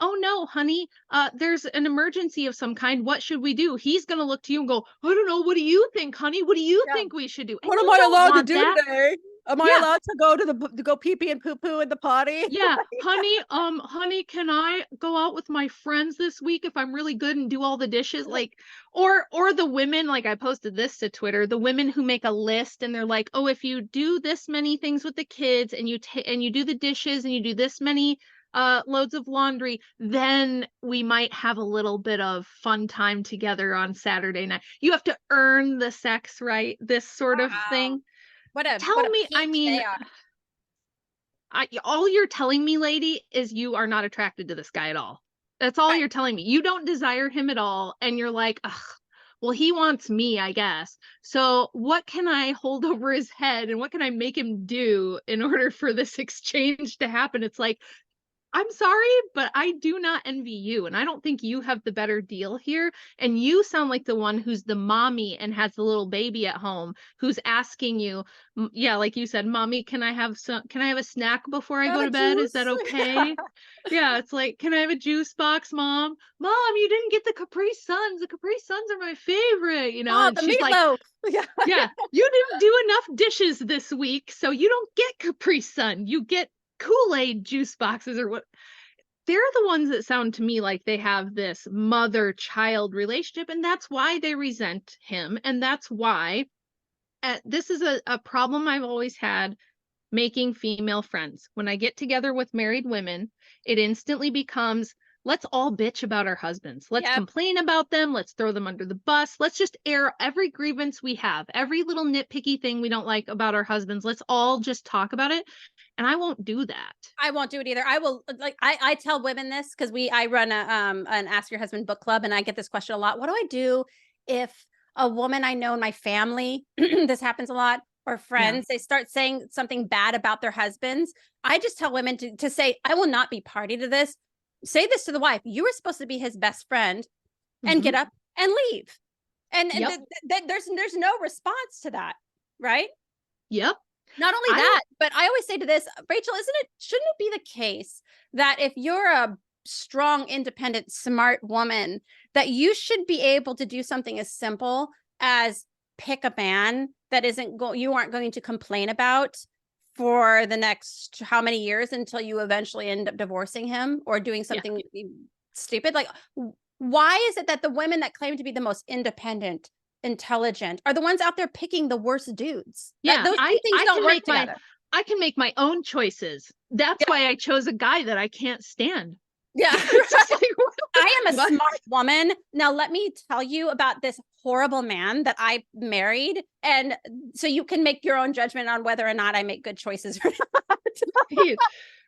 oh no, honey, there's an emergency of some kind, what should we do? He's going to look to you and go, I don't know. What do you think, honey? What do you think we should do? And what am I allowed to do today? Am I allowed to go to go pee pee and poo poo in the potty? Yeah, honey, can I go out with my friends this week if I'm really good and do all the dishes? Like, or the women, like I posted this to Twitter, the women who make a list and they're like, oh, if you do this many things with the kids and you do the dishes and you do this many loads of laundry, then we might have a little bit of fun time together on Saturday night. You have to earn the sex, right? This sort of thing. All you're telling me, lady, is you are not attracted to this guy at all. That's all you're telling me. You don't desire him at all. And you're like, ugh, well, he wants me, I guess. So what can I hold over his head and what can I make him do in order for this exchange to happen? It's like, I'm sorry, but I do not envy you. And I don't think you have the better deal here. And you sound like the one who's the mommy and has the little baby at home who's asking you, like you said, mommy, can I have a snack before I go to bed? Is that okay? Yeah, it's like, can I have a juice box, mom? Mom, you didn't get the Capri Suns. The Capri Suns are my favorite, Oh, and the she's meatloaf. like, yeah, you didn't do enough dishes this week, so you don't get Capri Sun. You get Kool-Aid juice boxes or what. They're the ones that sound to me like they have this mother-child relationship, and that's why they resent him, and that's why this is a problem I've always had making female friends. When I get together with married women, it instantly becomes, let's all bitch about our husbands. Let's Yep. complain about them. Let's throw them under the bus. Let's just air every grievance we have, every little nitpicky thing we don't like about our husbands. Let's all just talk about it. And I won't do that. I won't do it either. I will, like, I tell women this because I run an Ask Your Husband book club, and I get this question a lot. What do I do if a woman I know in my family, this happens a lot, or friends, they start saying something bad about their husbands? I just tell women to say, I will not be party to this. Say this to the wife: you were supposed to be his best friend, and get up and leave. And there's no response to that, right? Yep. Not only that, but I always say to this, Rachel, shouldn't it be the case that if you're a strong, independent, smart woman, that you should be able to do something as simple as pick a man that you aren't going to complain about for the next how many years until you eventually end up divorcing him or doing something stupid? Like, why is it that the women that claim to be the most independent, intelligent are the ones out there picking the worst dudes? Yeah, those two things don't work together. I can make my own choices. That's why I chose a guy that I can't stand. Yeah. I am a smart woman. Now let me tell you about this horrible man that I married, and so you can make your own judgment on whether or not I make good choices or not.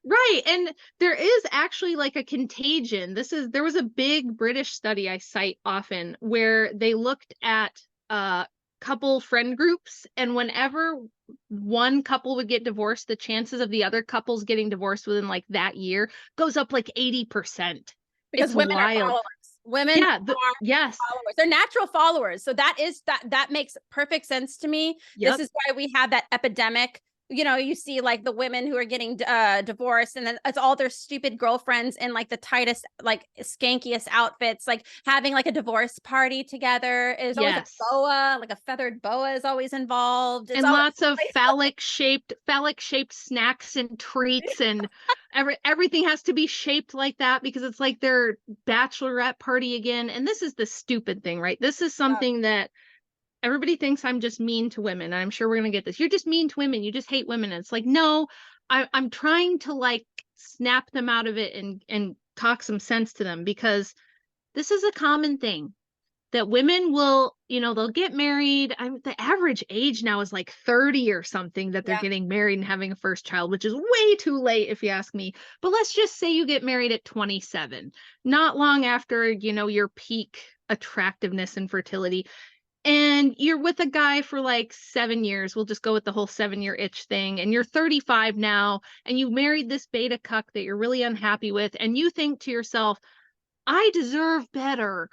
Right. And there is actually like a contagion. There was a big British study I cite often where they looked at couple friend groups, and whenever one couple would get divorced, the chances of the other couples getting divorced within like that year goes up like 80%. Because it's women wild. are followers. Women are followers. They're natural followers. So that makes perfect sense to me. This is why we have that epidemic. You see like the women who are getting divorced, and then it's all their stupid girlfriends in like the tightest, like skankiest outfits, like having like a divorce party together. Is always a boa, like a feathered boa is always involved. And lots of phallic shaped snacks and treats, and everything has to be shaped like that because it's like their bachelorette party again. And this is the stupid thing, right? This is something that everybody thinks I'm just mean to women. I'm sure we're going to get this. You're just mean to women. You just hate women. And it's like, no, I'm trying to like snap them out of it and talk some sense to them, because this is a common thing that women will, they'll get married. The average age now is like 30 or something that they're getting married and having a first child, which is way too late if you ask me. But let's just say you get married at 27, not long after, your peak attractiveness and fertility. And you're with a guy for like 7 years. We'll just go with the whole 7-year itch thing. And you're 35 now, and you married this beta cuck that you're really unhappy with. And you think to yourself, I deserve better.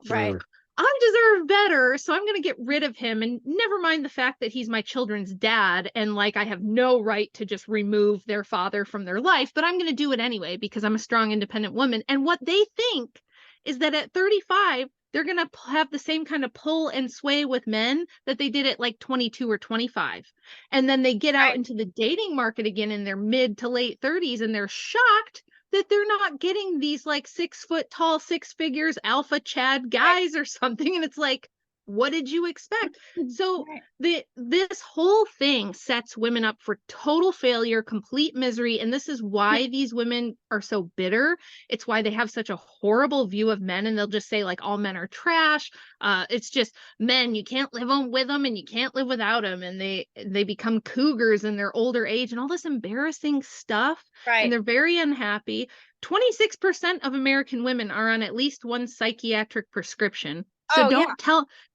Right. I deserve better. So I'm going to get rid of him. And never mind the fact that he's my children's dad. And like, I have no right to just remove their father from their life, but I'm going to do it anyway because I'm a strong, independent woman. And what they think is that at 35, they're going to have the same kind of pull and sway with men that they did at like 22 or 25. And then they get out into the dating market again in their mid to late 30s, and they're shocked that they're not getting these like 6 foot tall, 6 figures, alpha Chad guys or something. And it's like, what did you expect? So this whole thing sets women up for total failure, complete misery. And this is why these women are so bitter. It's why they have such a horrible view of men. And they'll just say like, all men are trash. It's just men, you can't live with them and you can't live without them. And they become cougars in their older age and all this embarrassing stuff. And they're very unhappy. 26% of American women are on at least one psychiatric prescription. So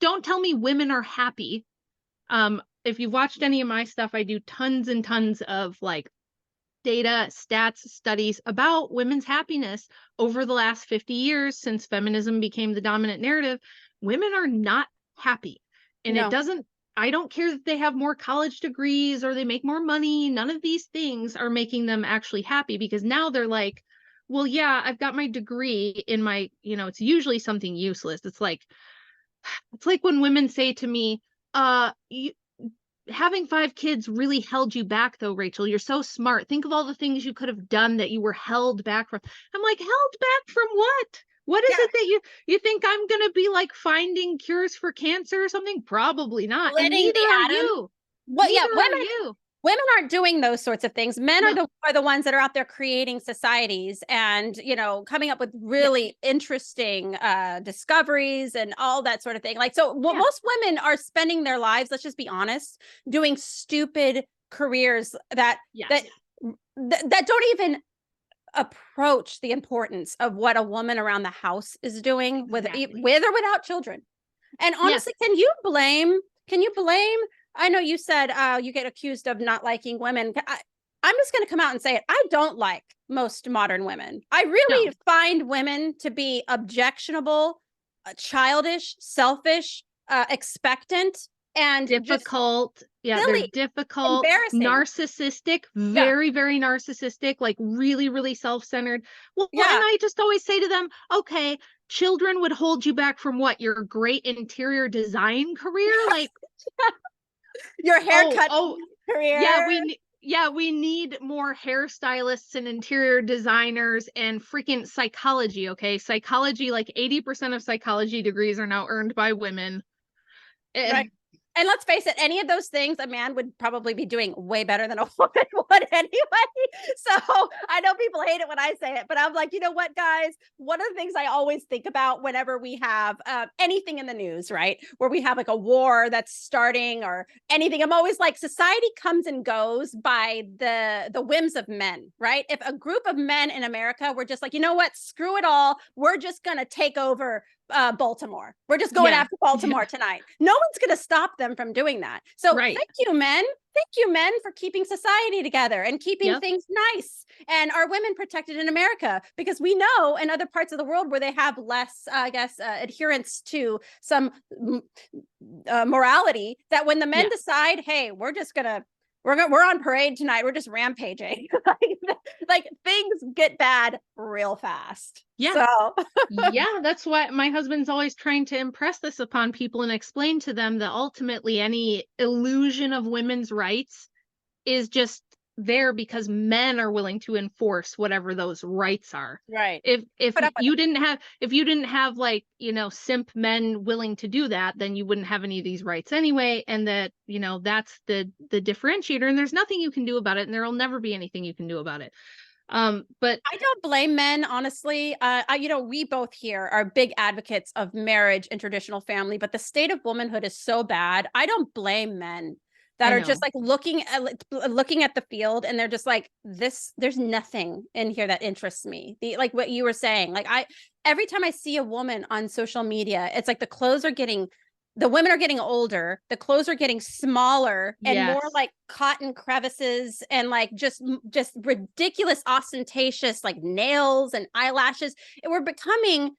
don't tell me women are happy. If you've watched any of my stuff, I do tons and tons of like data, stats, studies about women's happiness over the last 50 years since feminism became the dominant narrative. Women are not happy. And I don't care that they have more college degrees or they make more money. None of these things are making them actually happy, because now they're like, well, yeah, I've got my degree in my, it's usually something useless. It's like when women say to me, having 5 kids really held you back though, Rachel. You're so smart. Think of all the things you could have done that you were held back from. I'm like, held back from what? What is it that you think I'm going to be like finding cures for cancer or something? Probably not. And Splitting neither the are atom. you. Well, yeah, Neither are you. women aren't doing those sorts of things. Men No. are the ones that are out there creating societies and, you know, coming up with really interesting discoveries and all that sort of thing. Like, so most women are spending their lives, let's just be honest, doing stupid careers that don't even approach the importance of what a woman around the house is doing with or without children. And honestly, can you blame I know you said you get accused of not liking women. I'm just going to come out and say it. I don't like most modern women. I really find women to be objectionable, childish, selfish, expectant, and difficult. Yeah, silly, they're difficult, narcissistic, very, very narcissistic, like really, really self-centered. Well, and I just always say to them, okay, children would hold you back from what? Your great interior design career? Like your haircut career? Yeah, we need more hairstylists and interior designers and freaking psychology, okay? Psychology, like 80% of psychology degrees are now earned by women. Right. And let's face it, any of those things a man would probably be doing way better than a woman would anyway. So I know people hate it when I say it, but I'm like, you know what, guys? One of the things I always think about whenever we have anything in the news, right, where we have like a war that's starting or anything, I'm always like, society comes and goes by the whims of men, right? If a group of men in America were just like, you know what, screw it all, we're just going to take over Baltimore. We're just going after Baltimore tonight. No one's going to stop them from doing that. So thank you, men. Thank you, men, for keeping society together and keeping things nice. And are women protected in America? Because we know in other parts of the world where they have less, I guess, adherence to some morality, that when the men decide, hey, we're on parade tonight, we're just rampaging, like things get bad real fast. So that's why my husband's always trying to impress this upon people and explain to them that ultimately any illusion of women's rights is just there because men are willing to enforce whatever those rights are. Right. If you didn't have like, you know, simp men willing to do that, then you wouldn't have any of these rights anyway. And that, you know, that's the differentiator, and there's nothing you can do about it, and there'll never be anything you can do about it. But I don't blame men, honestly. You know, we both here are big advocates of marriage and traditional family, but the state of womanhood is so bad. I don't blame men that are just like looking at the field, and they're just like, there's nothing in here that interests me. Like what you were saying, like every time I see a woman on social media, it's like the women are getting older, the clothes are getting smaller and more like cotton crevices and like just ridiculous, ostentatious, like nails and eyelashes. And we're becoming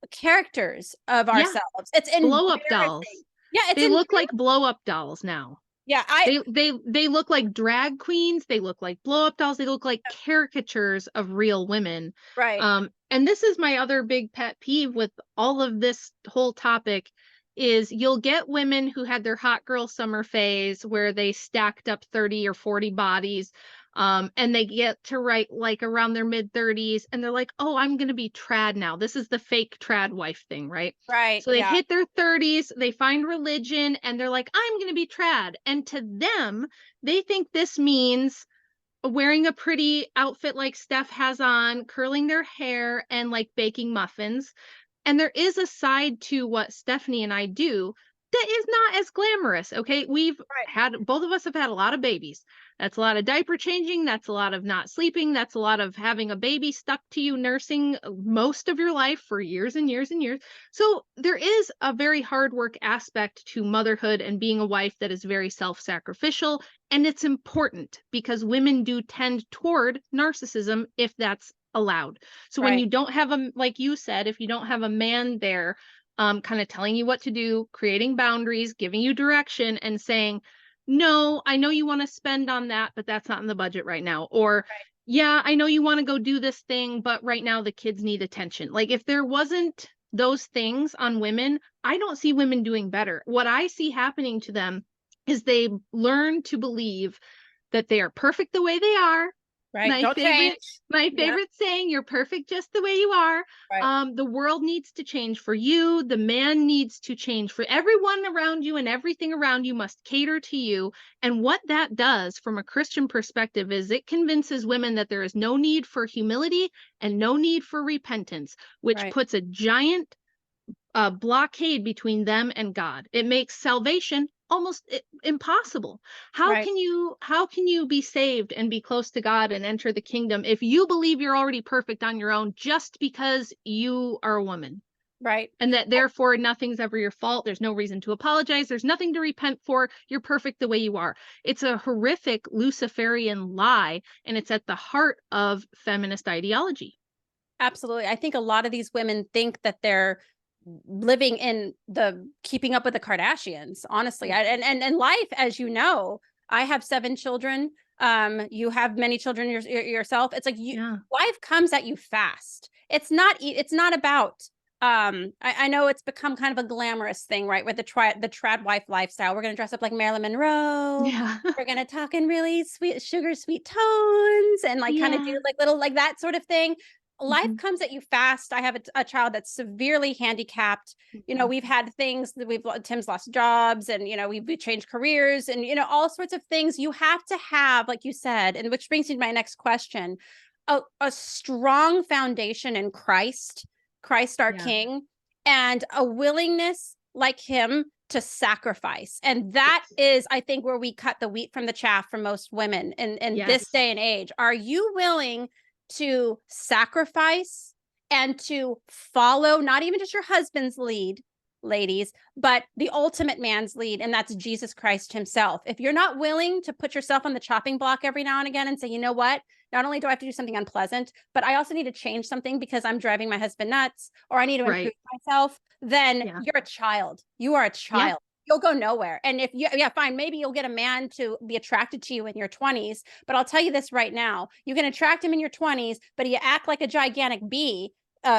characters of ourselves. It's blow up dolls. Yeah, they look like blow up dolls now. Yeah, they look like drag queens. They look like blow up dolls. They look like caricatures of real women. Right. And this is my other big pet peeve with all of this whole topic is you'll get women who had their hot girl summer phase where they stacked up 30 or 40 bodies. And they get to write like around their mid 30s and they're like, oh, I'm going to be trad now. This is the fake trad wife thing, right? Right. So they hit their 30s, they find religion, and they're like, I'm going to be trad. And to them, they think this means wearing a pretty outfit like Steph has on, curling their hair, and like baking muffins. And there is a side to what Stephanie and I do that is not as glamorous. Okay. Both of us have had a lot of babies. That's a lot of diaper changing. That's a lot of not sleeping. That's a lot of having a baby stuck to you, nursing most of your life for years and years and years. So there is a very hard work aspect to motherhood and being a wife that is very self-sacrificial. And it's important because women do tend toward narcissism if that's allowed. So when you don't have like you said, if you don't have a man there, kind of telling you what to do, creating boundaries, giving you direction and saying, no, I know you want to spend on that, but that's not in the budget right now. Or, yeah, I know you want to go do this thing, but right now the kids need attention. Like if there wasn't those things on women, I don't see women doing better. What I see happening to them is they learn to believe that they are perfect the way they are, Right. My Don't favorite, change. my Yeah. favorite saying, you're perfect just the way you are. Right. The world needs to change for you. The man needs to change for everyone around you, and everything around you must cater to you. And what that does from a Christian perspective is it convinces women that there is no need for humility and no need for repentance, which Right. puts a giant blockade between them and God. It makes salvation almost impossible. Right. How can you be saved and be close to God and enter the kingdom if you believe you're already perfect on your own just because you are a woman? Right. And that therefore nothing's ever your fault. There's no reason to apologize. There's nothing to repent for. You're perfect the way you are. It's a horrific Luciferian lie, and it's at the heart of feminist ideology. Absolutely. I think a lot of these women think that they're living in the keeping up with the Kardashians, honestly. And life, as you know, I have 7 children. You have many children yourself. It's like Yeah. life comes at you fast. It's not about I know it's become kind of a glamorous thing, right? With the trad wife lifestyle. We're gonna dress up like Marilyn Monroe. Yeah. We're gonna talk in really sweet, sugar sweet tones and like kind of do Yeah. like little like that sort of thing. Life Mhm. comes at you fast. I have a child that's severely handicapped. You know, Mhm. we've had things that Tim's lost jobs, and you know, we've changed careers, and you know, all sorts of things. You have to have, like you said, and which brings me to my next question, a strong foundation in Christ our Yeah. King, and a willingness like him to sacrifice. And that Yes. is, I think, where we cut the wheat from the chaff for most women in this Yes. day and age. Are you willing to sacrifice and to follow not even just your husband's lead, ladies, but the ultimate man's lead, and that's Jesus Christ himself? If you're not willing to put yourself on the chopping block every now and again and say, you know what, not only do I have to do something unpleasant, but I also need to change something because I'm driving my husband nuts, or I need to improve Right. myself, then Yeah. you're a child. You are a Yeah. child. You'll go nowhere. And if you, yeah, fine, maybe you'll get a man to be attracted to you in your 20s. But I'll tell you this right now, you can attract him in your 20s, but you act like a gigantic bee.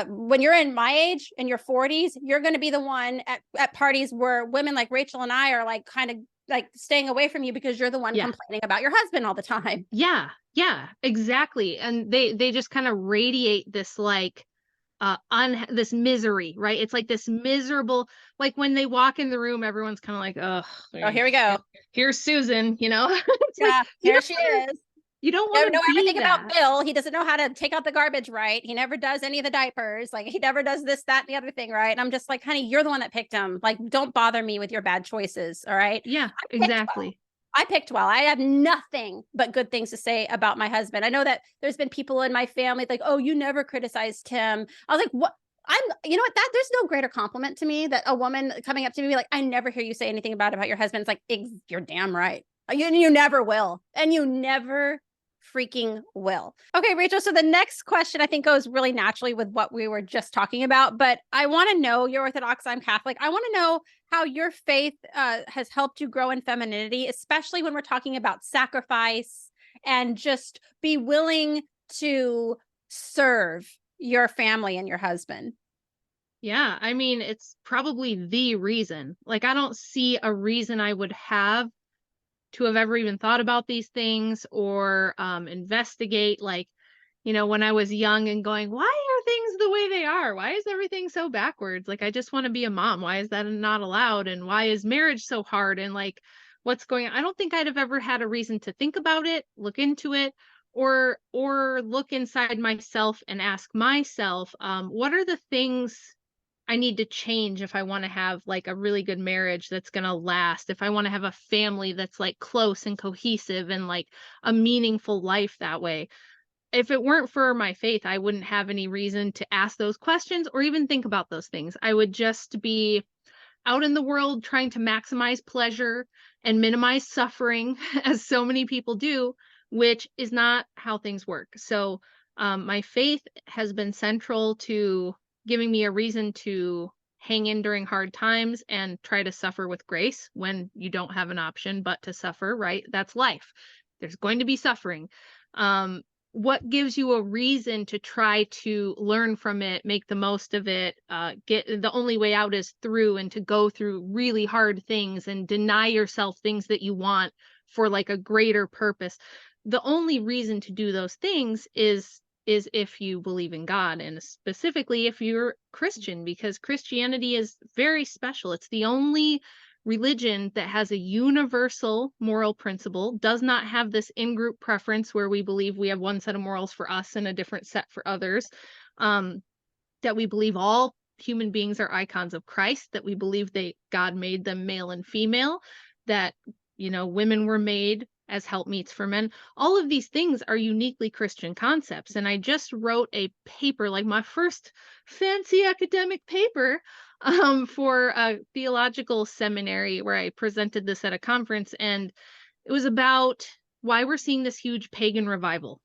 When you're in my age, in your 40s, you're going to be the one at parties where women like Rachel and I are like kind of like staying away from you because you're the one Yeah. complaining about your husband all the time. Yeah. Yeah. Exactly. And they just kind of radiate this like this misery, right? It's like this miserable, like when they walk in the room, everyone's kind of like, Oh, oh, here we go. here's Susan, you know? It's like Yeah, here she is. you don't Never want know to be everything about that. Bill. He doesn't know how to take out the garbage right. He never does any of the diapers. Like he never does this, that, and the other thing, right? And I'm just like, honey, you're the one that picked him. Like, don't bother me with your bad choices. All right. Yeah, I picked well. exactly. I picked well. I have nothing but good things to say about my husband. I know that there's been people in my family like, oh, you never criticized him. I was like, what? You know what? That there's no greater compliment to me that a woman coming up to me be like, I never hear you say anything about your husband. It's like, you're damn right. You never will. And you never freaking will. Okay, Rachel. So the next question I think goes really naturally with what we were just talking about, but I want to know, you're Orthodox, I'm Catholic. I want to know how your faith has helped you grow in femininity, especially when we're talking about sacrifice and just be willing to serve your family and your husband. Yeah, I mean, it's probably the reason. Like, I don't see a reason I would have to have ever even thought about these things or investigate. Like, when I was young and going, why are things the way they are? Why is everything so backwards? Like, I just want to be a mom. Why is that not allowed? And why is marriage so hard? And like, what's going on? I don't think I'd have ever had a reason to think about it, look into it, or look inside myself and ask myself, what are the things I need to change if I want to have like a really good marriage that's going to last, if I want to have a family that's like close and cohesive and like a meaningful life that way. If it weren't for my faith, I wouldn't have any reason to ask those questions or even think about those things. I would just be out in the world trying to maximize pleasure and minimize suffering, as so many people do, which is not how things work. So, my faith has been central to giving me a reason to hang in during hard times and try to suffer with grace when you don't have an option but to suffer, right? That's life. There's going to be suffering. Um, what gives you a reason to try to learn from it, make the most of it, get the only way out is through, and to go through really hard things and deny yourself things that you want for like a greater purpose. the only reason to do those things is if you believe in God, and specifically if you're Christian, because Christianity is very special. It's the only religion that has a universal moral principle, does not have this in-group preference where we believe we have one set of morals for us and a different set for others. That we believe all human beings are icons of Christ, that we believe God made them male and female, that, women were made as helpmeets for men. All of these things are uniquely Christian concepts. And I just wrote a paper, like my first fancy academic paper, for a theological seminary where I presented this at a conference. And it was about why we're seeing this huge pagan revival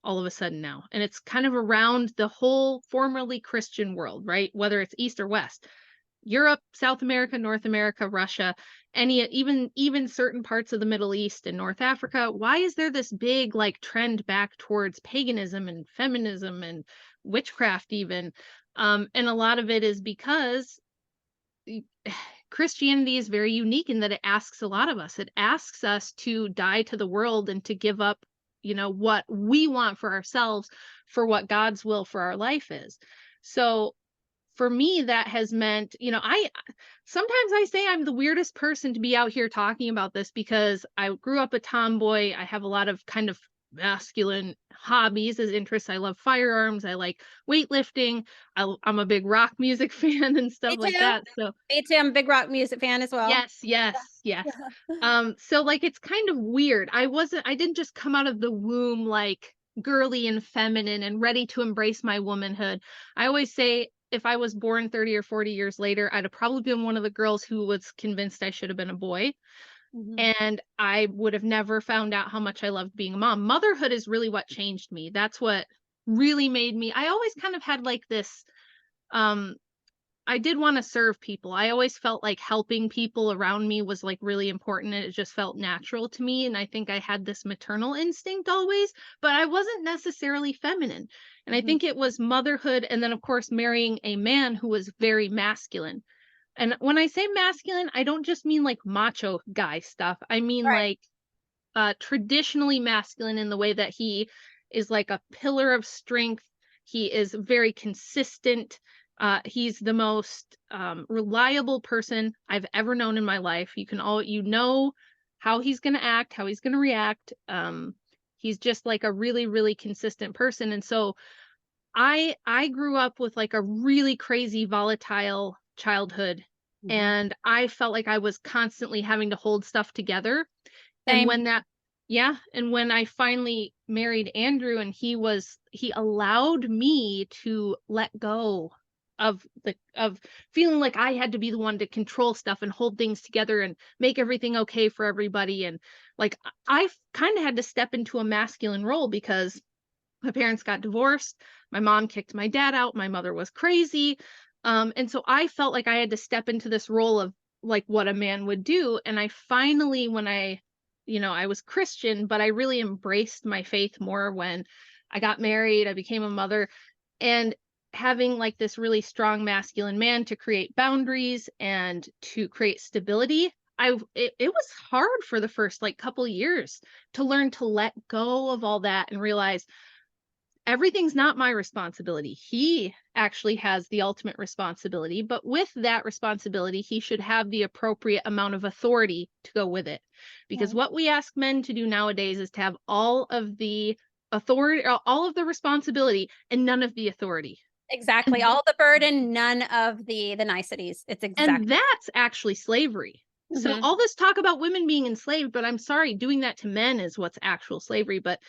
all of a sudden now. And it's kind of around the whole formerly Christian world, right? Whether it's East or West, Europe, South America, North America, Russia, even certain parts of the Middle East and North Africa. Why is there this big trend back towards paganism and feminism and witchcraft even? And a lot of it is because Christianity is very unique in that it asks a lot of us. It asks us to die to the world and to give up, what we want for ourselves for what God's will for our life is. So for me, that has meant, I sometimes I say I'm the weirdest person to be out here talking about this because I grew up a tomboy. I have a lot of kind of masculine hobbies as interests. I love firearms. I like weightlifting. I'm a big rock music fan and stuff like that. So Me too. I'm a big rock music fan as well. yes. So it's kind of weird. I didn't just come out of the womb girly and feminine and ready to embrace my womanhood. I always say, if I was born 30 or 40 years later, I'd have probably been one of the girls who was convinced I should have been a boy. And I would have never found out how much I loved being a mom. Motherhood is really what changed me. That's what really made me. I always kind of had this, I did want to serve people. I always felt like helping people around me was really important, and it just felt natural to me. And I think I had this maternal instinct always, but I wasn't necessarily feminine. And I think it was motherhood. And then of course, marrying a man who was very masculine. And when I say masculine, I don't just mean macho guy stuff. I mean traditionally masculine in the way that he is a pillar of strength. He is very consistent. He's the most reliable person I've ever known in my life. You know how he's going to act, how he's going to react. He's just a really, really consistent person. And so I grew up with a really crazy, volatile childhood. And I felt like I was constantly having to hold stuff together. Same. And when I finally married Andrew, and he allowed me to let go of feeling like I had to be the one to control stuff and hold things together and make everything okay for everybody. And I kind of had to step into a masculine role because my parents got divorced. My mom kicked my dad out. My mother was crazy. And so I felt like I had to step into this role of what a man would do. And I finally, when I was Christian, but I really embraced my faith more when I got married. I became a mother, and having this really strong masculine man to create boundaries and to create stability. It was hard for the first couple years to learn to let go of all that and realize everything's not my responsibility. He actually has the ultimate responsibility, but with that responsibility, he should have the appropriate amount of authority to go with it. Because what we ask men to do nowadays is to have all of the authority, all of the responsibility, and none of the authority. Exactly. All the burden, none of the niceties. It's exactly. And that's actually slavery. So all this talk about women being enslaved, but I'm sorry, doing that to men is what's actual slavery. But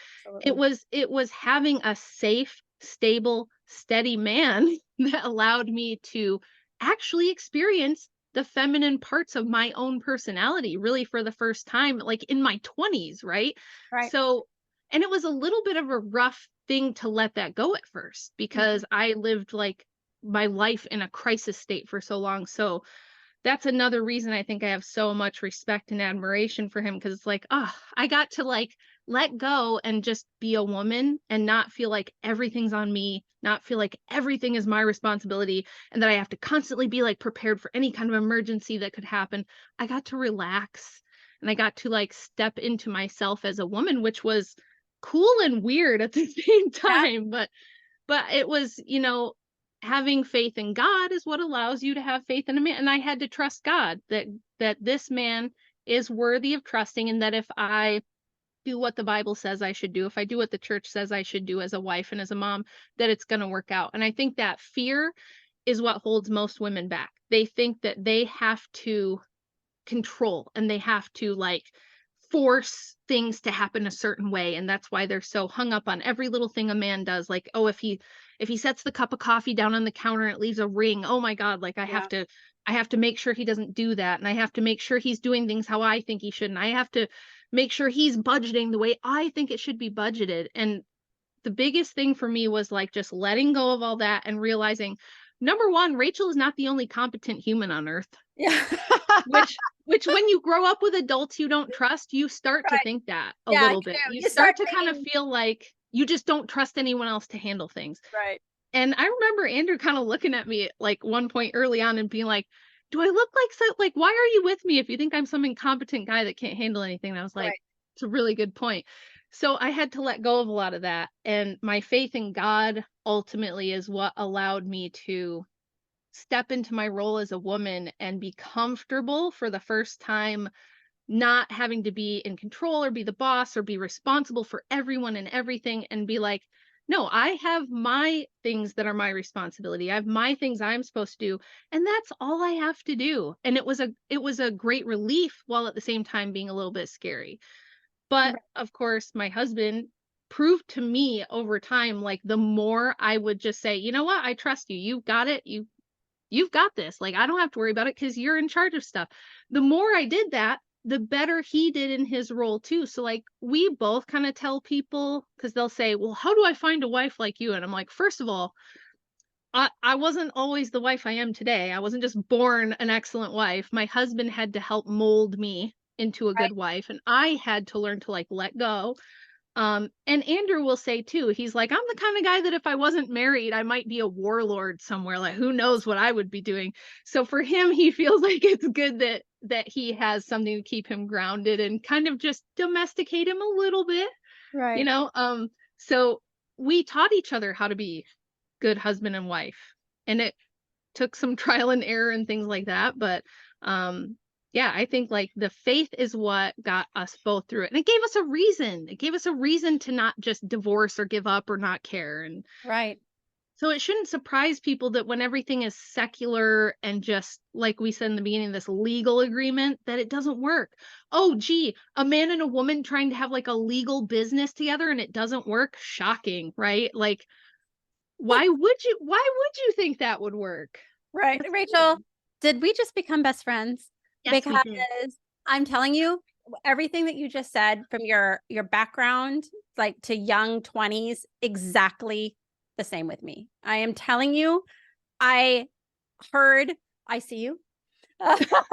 it was having a safe, stable, steady man that allowed me to actually experience the feminine parts of my own personality really for the first time, in my 20s, right? So, and it was a little bit of a rough thing to let that go at first because I lived my life in a crisis state for so long. So that's another reason I think I have so much respect and admiration for him, because it's I got to let go and just be a woman and not feel like everything's on me, not feel like everything is my responsibility and that I have to constantly be prepared for any kind of emergency that could happen. I got to relax and I got to step into myself as a woman, which was cool and weird at the same time. But it was, you know, having faith in God is what allows you to have faith in a man. And I had to trust God that this man is worthy of trusting, and that if I do what the Bible says I should do, if I do what the church says I should do as a wife and as a mom, that it's going to work out. And I think that fear is what holds most women back. They think that they have to control and they have to like force things to happen a certain way, and that's why they're so hung up on every little thing a man does. Like, oh, if he sets the cup of coffee down on the counter and it leaves a ring, oh my god, like I have to make sure he doesn't do that, and I have to make sure he's doing things how I think he should, and I have to make sure he's budgeting the way I think it should be budgeted. And the biggest thing for me was like just letting go of all that and realizing, number one, Rachel is not the only competent human on earth. Yeah. Which when you grow up with adults you don't trust, you start to think that a little bit. You start to kind of feel like you just don't trust anyone else to handle things. Right. And I remember Andrew kind of looking at me at like one point early on and being like, do I look like why are you with me if you think I'm some incompetent guy that can't handle anything? And I was like, it's a really good point. So I had to let go of a lot of that. And my faith in God ultimately is what allowed me to step into my role as a woman and be comfortable for the first time, not having to be in control or be the boss or be responsible for everyone and everything, and be like, no, I have my things that are my responsibility. I have my things I'm supposed to do, and that's all I have to do. And it was a great relief, while at the same time being a little bit scary. But of course, my husband proved to me over time, like the more I would just say, you know what, I trust you. You've got it. You've got this. Like, I don't have to worry about it because you're in charge of stuff. The more I did that, the better he did in his role too. So like we both kind of tell people, because they'll say, well, how do I find a wife like you? And I'm like, first of all, I wasn't always the wife I am today. I wasn't just born an excellent wife. My husband had to help mold me into a good wife, and I had to learn to like let go. And Andrew will say too, he's like, I'm the kind of guy that if I wasn't married, I might be a warlord somewhere. Like, who knows what I would be doing. So for him, he feels like it's good that he has something to keep him grounded and kind of just domesticate him a little bit. Right. You know, so we taught each other how to be good husband and wife. And it took some trial and error and things like that. But yeah, I think like the faith is what got us both through it. And it gave us a reason. It gave us a reason to not just divorce or give up or not care. And so it shouldn't surprise people that when everything is secular and just like we said in the beginning, this legal agreement, that it doesn't work. Oh, gee, a man and a woman trying to have like a legal business together and it doesn't work. Shocking, right? Like, why would you think that would work? Right. Rachel, did we just become best friends? Yes, Because I'm telling you, everything that you just said, from your background, like to young 20s, exactly the same with me. I am telling you, I see you. I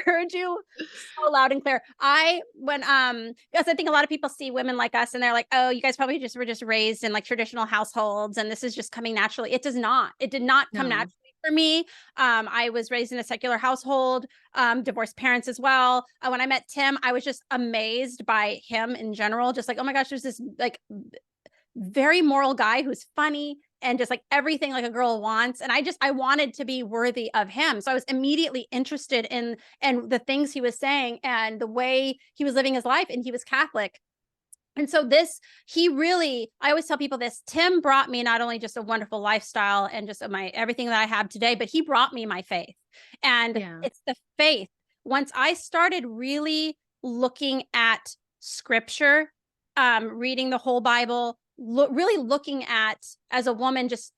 heard you so loud and clear. Because I think a lot of people see women like us and they're like, oh, you guys probably were just raised in like traditional households and this is just coming naturally. It does not. It did not come naturally for me. I was raised in a secular household, divorced parents as well. When I met Tim, I was just amazed by him in general. Just like, oh my gosh, there's this like very moral guy who's funny and just like everything like a girl wants. And I wanted to be worthy of him. So I was immediately interested in the things he was saying and the way he was living his life. And he was Catholic. And so I always tell people this, Tim brought me not only just a wonderful lifestyle and just everything that I have today, but he brought me my faith. And it's the faith. Once I started really looking at scripture, reading the whole Bible, really looking at, as a woman, just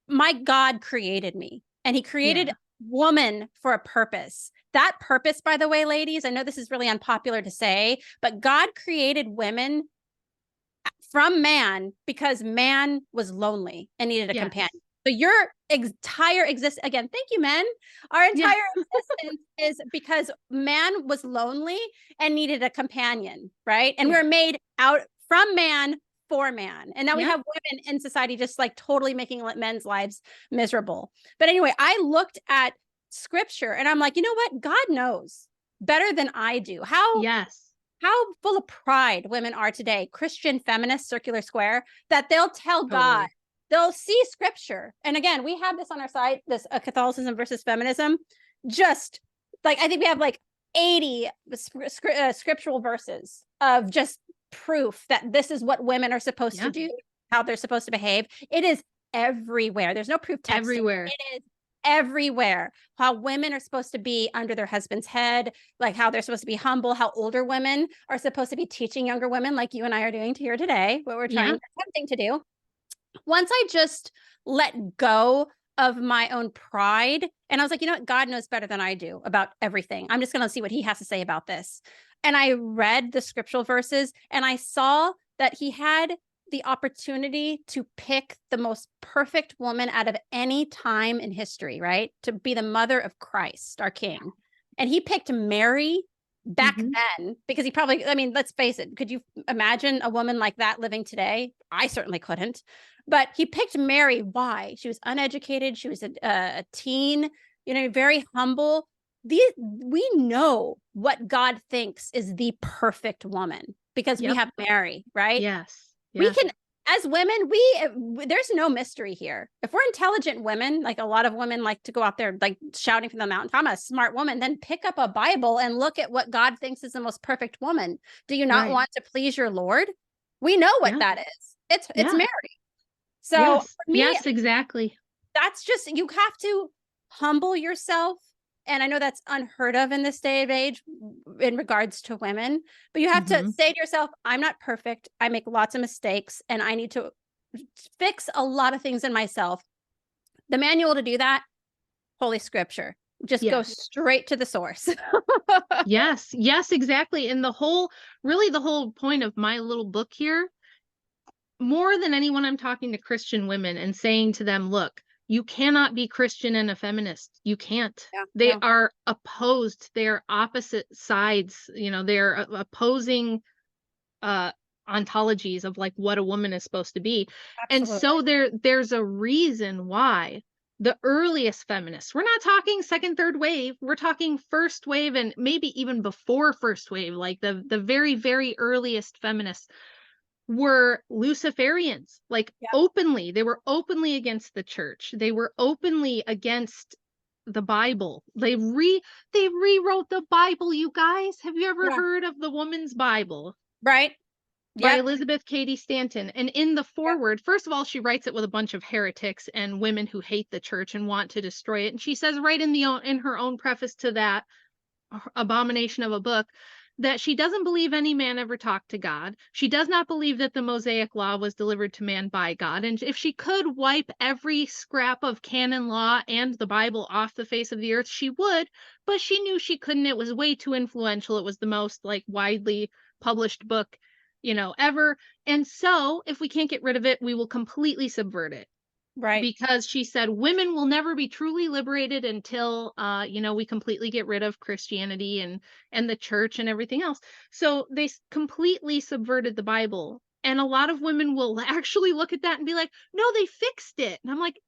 my God created me and he created woman for a purpose. That purpose, by the way, ladies, I know this is really unpopular to say, but God created women from man because man was lonely and needed a companion. So your entire existence, again, thank you, men. Our entire existence is because man was lonely and needed a companion, right? And we're made out from man for man. And now we have women in society just like totally making men's lives miserable. But anyway, I looked at scripture and I'm like, you know what? God knows better than I do. How how full of pride women are today, Christian feminists, circular square, that they'll tell God, Totally. they'll see scripture. And again, we have this on our site, this Catholicism versus feminism. Just like, I think we have like 80 scriptural verses of just proof that this is what women are supposed to do, how they're supposed to behave. It is everywhere. There's no proof text. Everywhere. It is everywhere. How women are supposed to be under their husband's head, like how they're supposed to be humble, how older women are supposed to be teaching younger women, like you and I are doing here today, what we're attempting to do. Once I just let go of my own pride, and I was like, you know what, God knows better than I do about everything. I'm just going to see what he has to say about this. And I read the scriptural verses, and I saw that he had the opportunity to pick the most perfect woman out of any time in history, right? To be the mother of Christ, our King. And he picked Mary back then, because he probably, I mean, let's face it, could you imagine a woman like that living today? I certainly couldn't. But he picked Mary. Why? She was uneducated. She was a teen, you know, very humble. We know what God thinks is the perfect woman because we have Mary, right? Yes. We can, as women, there's no mystery here. If we're intelligent women, like a lot of women like to go out there like shouting from the mountain, I'm a smart woman, then pick up a Bible and look at what God thinks is the most perfect woman. Do you not want to please your Lord? We know what that is. It's Mary. So for me, yes, exactly. That's just, you have to humble yourself. And I know that's unheard of in this day of age in regards to women, but you have to say to yourself, I'm not perfect. I make lots of mistakes and I need to fix a lot of things in myself. The manual to do that, Holy Scripture. Just go straight to the source. Yes, exactly. And really the whole point of my little book here, more than anyone, I'm talking to Christian women and saying to them, look, you cannot be Christian and a feminist. You can't. They are opposed. They are opposite sides. You know, they're opposing ontologies of like what a woman is supposed to be. Absolutely. And so there's a reason why the earliest feminists, we're not talking second, third wave, we're talking first wave and maybe even before first wave, like the very, very earliest feminists were Luciferians, like openly. They were openly against the church. They were openly against the Bible. They rewrote the Bible, you guys. Have you ever heard of the Woman's Bible? Right. By Elizabeth Cady Stanton. And in the foreword, first of all, she writes it with a bunch of heretics and women who hate the church and want to destroy it. And she says right in her own preface to that abomination of a book, that she doesn't believe any man ever talked to God. She does not believe that the Mosaic law was delivered to man by God. And if she could wipe every scrap of canon law and the Bible off the face of the earth, she would, but she knew she couldn't. It was way too influential. It was the most like widely published book, you know, ever. And so if we can't get rid of it, we will completely subvert it. Right. Because she said women will never be truly liberated until you know, we completely get rid of Christianity and the church and everything else. So they completely subverted the Bible. And a lot of women will actually look at that and be like, no, they fixed it. And I'm like,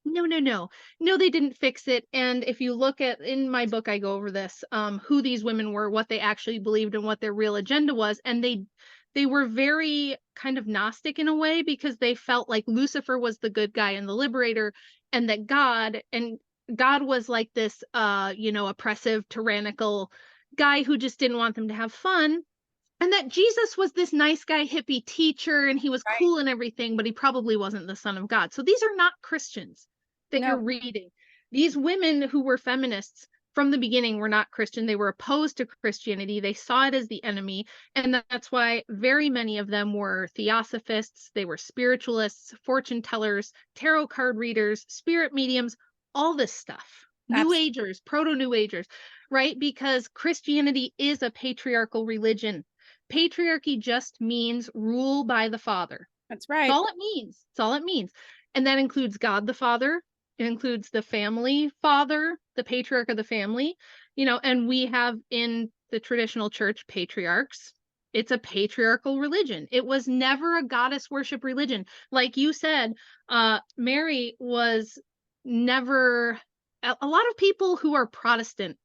no, they didn't fix it. And if you look at, in my book, I go over this, who these women were, what they actually believed and what their real agenda was. And they were very kind of Gnostic in a way, because they felt like Lucifer was the good guy and the liberator, and that God was like this, you know, oppressive, tyrannical guy who just didn't want them to have fun. And that Jesus was this nice guy, hippie teacher, and he was cool and everything, but he probably wasn't the son of God. So these are not Christians that you're reading. These women who were feminists from the beginning were not Christian. They were opposed to Christianity. They saw it as the enemy. And that's why very many of them were theosophists. They were spiritualists, fortune tellers, tarot card readers, spirit mediums, all this stuff. New Agers, proto-New Agers, right? Because Christianity is a patriarchal religion. Patriarchy just means rule by the father. That's right. That's all it means. That's all it means. And that includes God the Father. It includes the family father, the patriarch of the family, you know, and we have in the traditional church patriarchs. It's a patriarchal religion. It was never a goddess worship religion. Like you said, Mary was never, a lot of people who are Protestant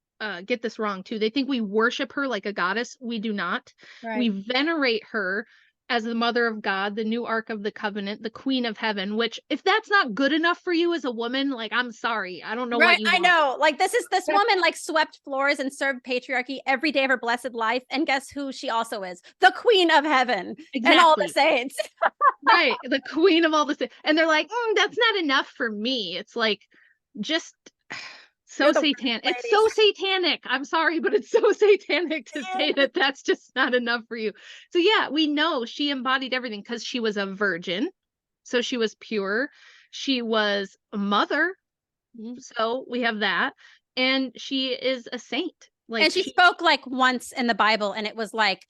get this wrong too. They think we worship her like a goddess. We do not. We Right. venerate her as the mother of God, the new Ark of the Covenant, the Queen of Heaven, which if that's not good enough for you as a woman, like, I'm sorry. I don't know Right. what you I want. know. Like this woman like swept floors and served patriarchy every day of her blessed life. And guess who she also is? The Queen of Heaven and all the Exactly. saints. Right. The queen of all the things. And they're like, that's not enough for me. It's like, just so You're the worst, satanic. It's ladies. so satanic. I'm sorry, but it's so satanic to say that that's just not enough for you. So yeah, we know she embodied everything because she was a virgin. So she was pure. She was a mother. So we have that. And she is a saint. Like, And she spoke like once in the Bible, and it was like,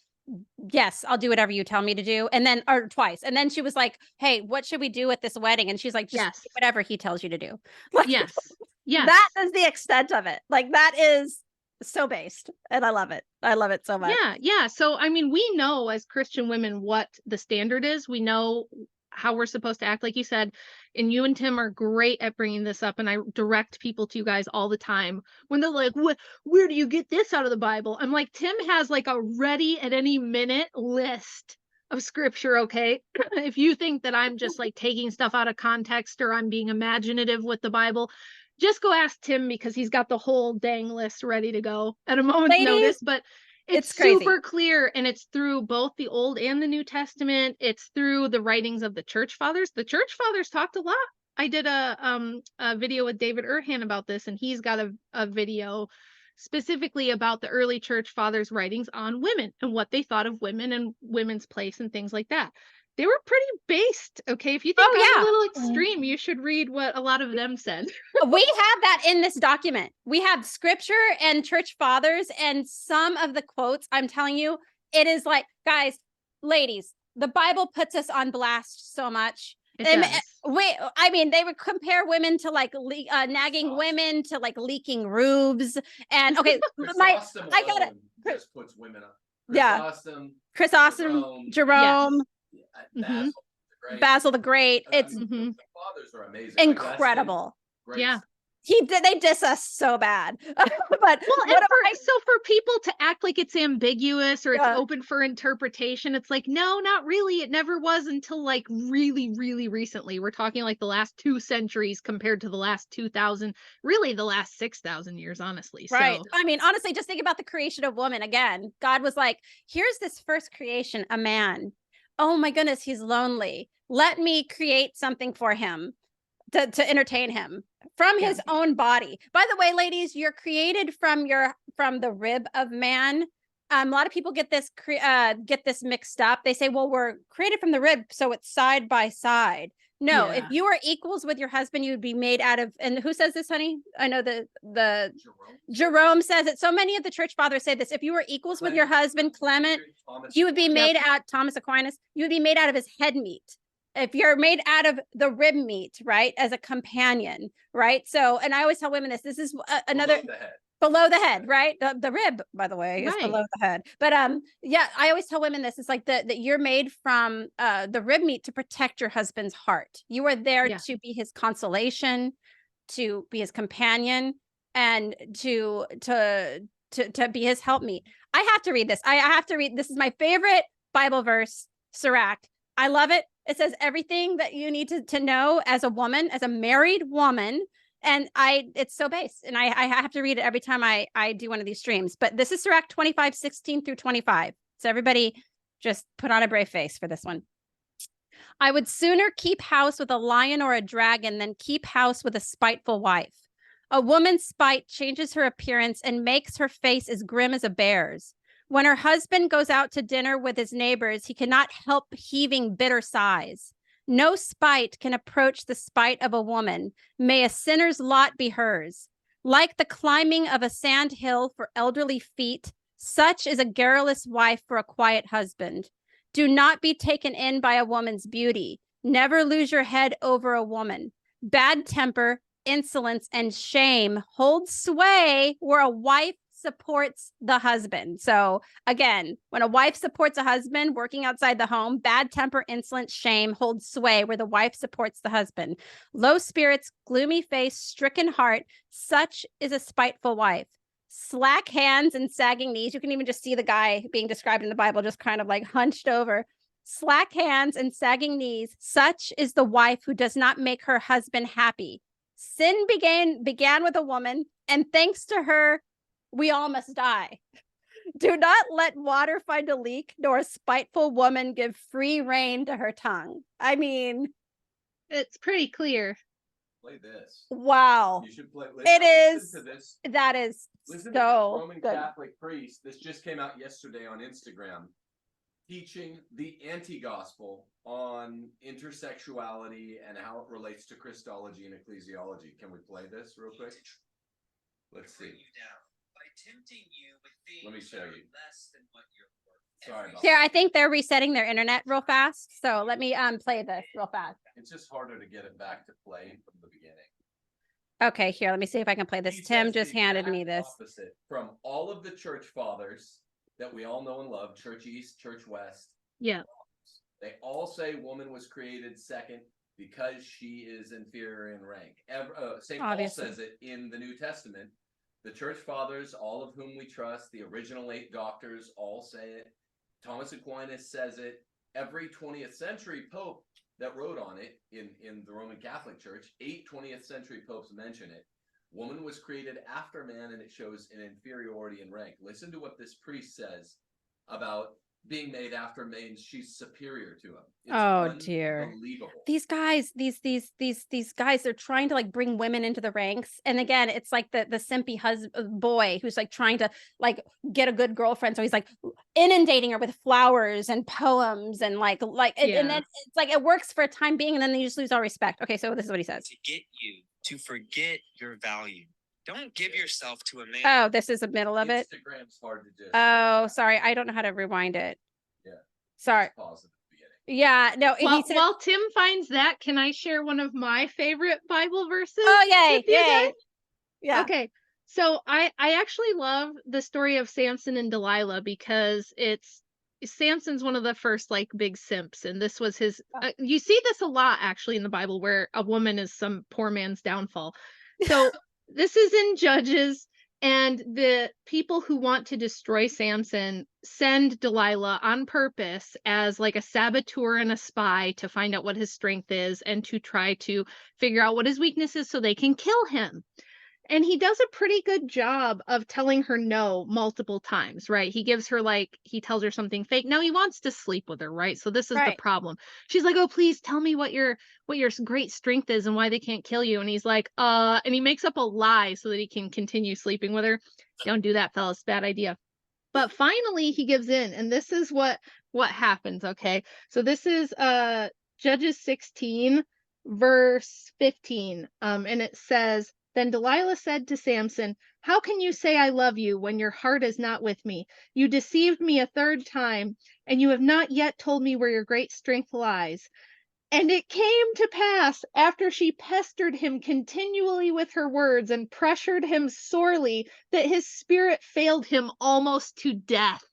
yes, I'll do whatever you tell me to do. And then, or twice. And then she was like, hey, what should we do at this wedding? And she's like, just yes. do whatever he tells you to do. Like, Yes. Yes. that is the extent of it. Like, that is so based. And I love it. I love it so much. Yeah. Yeah. So, I mean, we know as Christian women what the standard is. We know how we're supposed to act, like you said, and you and Tim are great at bringing this up. And I direct people to you guys all the time when they're like, where do you get this out of the Bible? I'm like, Tim has like a ready at any minute list of scripture. Okay. If you think that I'm just like taking stuff out of context or I'm being imaginative with the Bible, just go ask Tim, because he's got the whole dang list ready to go at a moment's notice. But it's crazy. super clear, and it's through both the Old and the New Testament. It's through the writings of the church fathers. The church fathers talked a lot. I did a video with David Urhan about this, and he's got a video specifically about the early church fathers' writings on women and what they thought of women and women's place and things like that. They were pretty based. Okay, if you think I'm a little extreme, you should read what a lot of them said. We have that in this document. We have scripture and church fathers, and some of the quotes, I'm telling you, it is like, guys, ladies, the Bible puts us on blast so much. I mean, they would compare women to like nagging women to like leaking roofs. And okay, I gotta just puts women up. Chris Austin, Jerome, yes. Basil the Great. It's the fathers are amazing. incredible. Like, yeah. They diss us so bad. But so for people to act like it's ambiguous or it's open for interpretation, it's like, no, not really. It never was until like really, really recently. We're talking like the last 2 centuries compared to the last 2,000, really the last 6,000 years, honestly. Right. So, I mean, honestly, just think about the creation of woman again. God was like, here's this first creation, a man. Oh my goodness, he's lonely. Let me create something for him to entertain him from his own body. By the way, ladies, you're created from the rib of man. A lot of people get this mixed up. They say, well, we're created from the rib, so it's side by side. No, if you are equals with your husband, you'd be made out of, and who says this, honey? I know the Jerome says it. So many of the church fathers say this. If you were equals with your husband, Clement, you would be made out, Thomas Aquinas, you would be made out of his head meat. If you're made out of the rib meat, right, as a companion, right? So, and I always tell women this is another below the head, right? The rib, by the way, is below the head. But yeah, I always tell women this. It's like that you're made from the rib meat to protect your husband's heart. You are there to be his consolation, to be his companion, and to be his helpmeet. I have to read this. I have to read. This is my favorite Bible verse, Sirach. I love it. It says everything that you need to know as a woman, as a married woman. And it's so based. And I have to read it every time I do one of these streams. But this is Sirach 25:16-25. So everybody just put on a brave face for this one. I would sooner keep house with a lion or a dragon than keep house with a spiteful wife. A woman's spite changes her appearance and makes her face as grim as a bear's. When her husband goes out to dinner with his neighbors, he cannot help heaving bitter sighs. No spite can approach the spite of a woman. May a sinner's lot be hers. Like the climbing of a sand hill for elderly feet, such is a garrulous wife for a quiet husband. Do not be taken in by a woman's beauty. Never lose your head over a woman. Bad temper, insolence, and shame hold sway where a wife supports the husband. So again, when a wife supports a husband working outside the home, bad temper, insolence, shame holds sway where the wife supports the husband. Low spirits, gloomy face, stricken heart, such is a spiteful wife. slack hands and sagging knees. You can even just see the guy being described in the Bible, just kind of like hunched over. Slack hands and sagging knees. Such is the wife who does not make her husband happy. Sin began with a woman, and thanks to her, we all must die. Do not let water find a leak, nor a spiteful woman give free rein to her tongue. I mean, It's pretty clear. Play this. wow. You should play. It is. Listen to this. That is Listen to so this Roman good. Catholic priest. This just came out yesterday on Instagram, teaching the anti-gospel on intersexuality and how it relates to Christology and ecclesiology. Can we play this real quick? Let's see. Let me show you. Sorry about Here, that. I think they're resetting their internet real fast. So let me play this real fast. It's just harder to get it back to play from the beginning. Okay, here, let me see if I can play this. He Tim says just the handed exact me this. opposite from all of the church fathers that we all know and love, Church East, Church West. Yeah. They all say woman was created second because she is inferior in rank. St. Paul Obviously. says it in the New Testament. The church fathers, all of whom we trust, the original 8 doctors all say it. Thomas Aquinas says it. Every 20th century pope that wrote on it in the Roman Catholic Church, 8 20th century popes mention it. Woman was created after man, and it shows an inferiority in rank. Listen to what this priest says about being made after man. She's superior to him. It's Oh dear. unbelievable. These guys, these guys, they're trying to like bring women into the ranks. And again, it's like the simpy boy who's like trying to like get a good girlfriend. So he's like inundating her with flowers and poems and and then it's like it works for a time being, and then they just lose all respect. Okay, so this is what he says. To get you to forget your value. Don't give yourself to a man. Oh, this is the middle of it. Instagram's hard to just. Oh, sorry. I don't know how to rewind it. Yeah. Sorry. Pause at the beginning. Yeah, no. Well, he said, while Tim finds that, can I share one of my favorite Bible verses? oh, yay. with you Yay. guys? Yeah. Okay. So I actually love the story of Samson and Delilah because Samson's one of the first like big simps, and this was his you see this a lot actually in the Bible where a woman is some poor man's downfall. So this is in Judges, and the people who want to destroy Samson send Delilah on purpose as like a saboteur and a spy to find out what his strength is and to try to figure out what his weakness is so they can kill him. And he does a pretty good job of telling her no multiple times, right? He gives her he tells her something fake. Now he wants to sleep with her, right? So this is the problem. She's like, oh, please tell me what your great strength is and why they can't kill you. And he's like, and he makes up a lie so that he can continue sleeping with her. Don't do that, fellas. Bad idea. But finally he gives in, and this is what happens, okay? So this is Judges 16, verse 15. And it says, then Delilah said to Samson, how can you say I love you when your heart is not with me? You deceived me a 3rd time, and you have not yet told me where your great strength lies. And it came to pass, after she pestered him continually with her words and pressured him sorely, that his spirit failed him almost to death.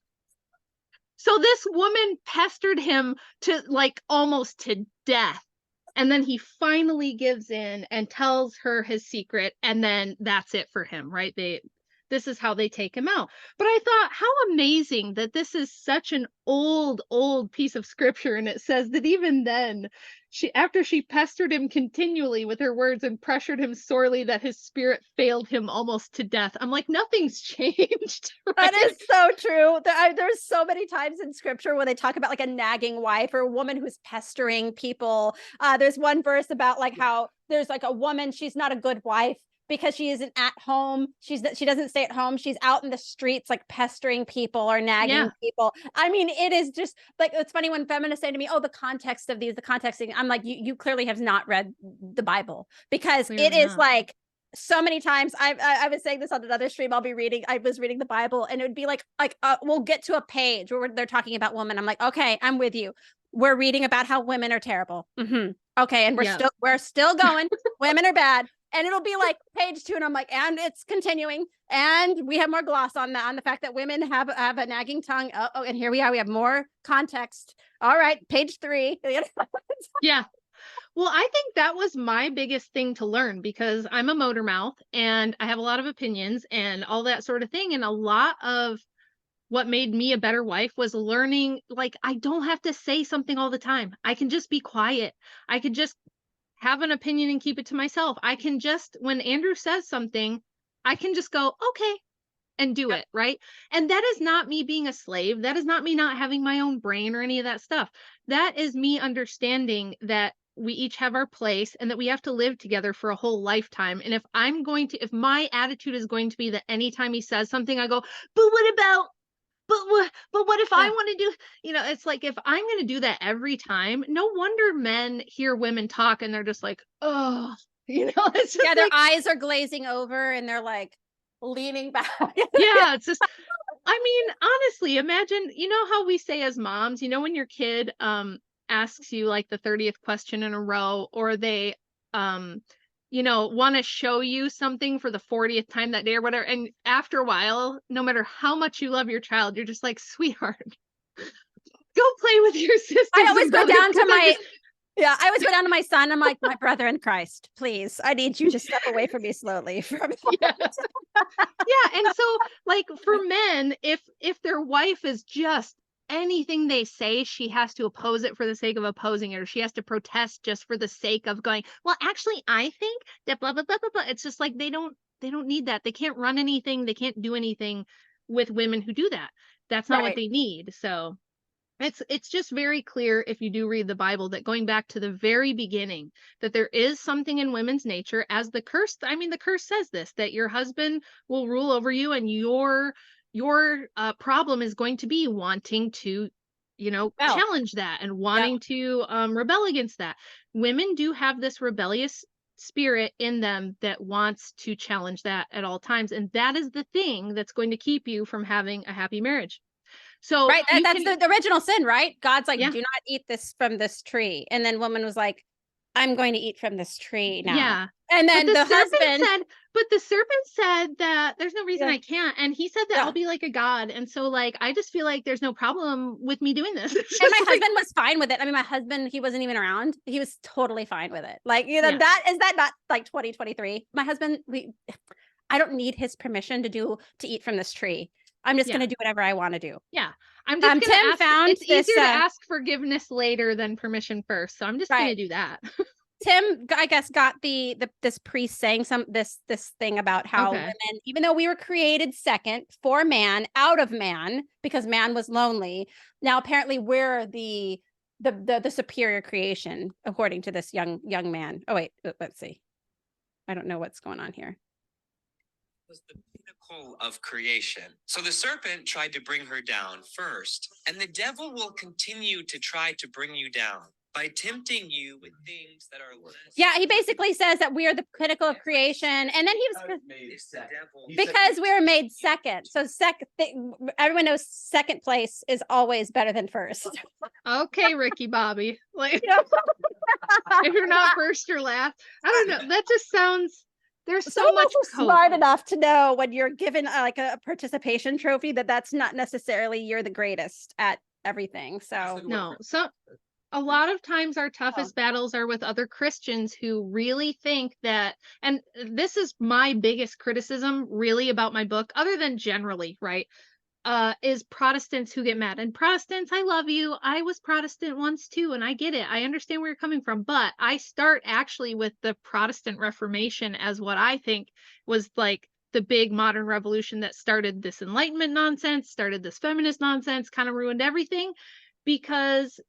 So this woman pestered him to almost to death. And then he finally gives in and tells her his secret, and then that's it for him, right? This is how they take him out. But I thought, how amazing that this is such an old piece of scripture, and it says that even then, after she pestered him continually with her words and pressured him sorely, that his spirit failed him almost to death. I'm like, nothing's changed. Right? That is so true. There's so many times in scripture where they talk about like a nagging wife or a woman who's pestering people. There's one verse about like how there's like a woman, she's not a good wife because she isn't at home. She doesn't stay at home. She's out in the streets, like pestering people or nagging people. I mean, it is just like, it's funny when feminists say to me, oh, the context of these, the context. I'm like, you clearly have not read the Bible, because clearly it is like so many times. I was saying this on another stream. I was reading the Bible, and it would be like we'll get to a page where they're talking about women. I'm like, okay, I'm with you. We're reading about how women are terrible. Okay. And we're still going. Women are bad. And it'll be like page 2, and I'm like, and it's continuing, and we have more gloss on the fact that women have a nagging tongue. Oh, and here we are. We have more context. All right, page 3. Yeah. Well, I think that was my biggest thing to learn because I'm a motor mouth and I have a lot of opinions and all that sort of thing. And a lot of what made me a better wife was learning, like, I don't have to say something all the time. I can just be quiet. I could just have an opinion and keep it to myself. I can just, when Andrew says something, I can just go, okay, and do it, right? And that is not me being a slave. That is not me not having my own brain or any of that stuff. That is me understanding that we each have our place and that we have to live together for a whole lifetime. And if my attitude is going to be that anytime he says something, I go, but what about, but what if I want to do, it's like, if I'm going to do that every time, no wonder men hear women talk and they're just like, oh, it's just their eyes are glazing over and they're like leaning back. Yeah, it's just, I mean, honestly, imagine, how we say as moms, when your kid asks you like the 30th question in a row, or they want to show you something for the 40th time that day or whatever, and after a while, no matter how much you love your child, you're just like, sweetheart, go play with your sisters. I always go down to my I always go down to my son. I'm like, my brother in Christ, please, I need you to step away from me slowly. Yeah. And so, like, for men, if their wife is just anything they say, she has to oppose it for the sake of opposing it, or she has to protest just for the sake of going, well, actually, I think that blah blah blah blah blah. It's just like they don't need that. They can't run anything. They can't do anything with women who do that. That's not what they need. So it's just very clear, if you do read the Bible, that going back to the very beginning, that there is something in women's nature, as the curse says this, that your husband will rule over you, and your problem is going to be wanting to, challenge that and wanting to rebel against that. Women do have this rebellious spirit in them that wants to challenge that at all times, and that is the thing that's going to keep you from having a happy marriage. So that's the original sin, right? God's like, do not eat this from this tree. And then woman was like, I'm going to eat from this tree now. Yeah. And then the serpent said that there's no reason I can't. And he said that I'll be like a god. And so, like, I just feel like there's no problem with me doing this. And my husband was fine with it. I mean, my husband, he wasn't even around. He was totally fine with it. Like, that is that not like 2023? My husband, I don't need his permission to eat from this tree. I'm just going to do whatever I want to do. Yeah. I'm just going to ask. It's easier to ask forgiveness later than permission first. So I'm just going to do that. Tim, I guess, got this priest saying this thing about how women, even though we were created second for man, out of man, because man was lonely, now apparently we're the superior creation, according to this young man. Oh wait, let's see. I don't know what's going on here. Was the pinnacle of creation. So the serpent tried to bring her down first, and the devil will continue to try to bring you down by tempting you with things that are less. Yeah, he basically says that we are the pinnacle of creation, and then he was because we were made second. So everyone knows second place is always better than first. Okay, Ricky Bobby, like if you're not first, you're last. I don't know. That just sounds. There's so much smart enough to know when you're given like a participation trophy that's not necessarily you're the greatest at everything. So no, a lot of times our toughest battles are with other Christians who really think that, and this is my biggest criticism really about my book, other than generally, right? Is Protestants who get mad. And Protestants, I love you. I was Protestant once too, and I get it. I understand where you're coming from, but I start actually with the Protestant Reformation as what I think was like the big modern revolution that started this Enlightenment nonsense, started this feminist nonsense, kind of ruined everything, because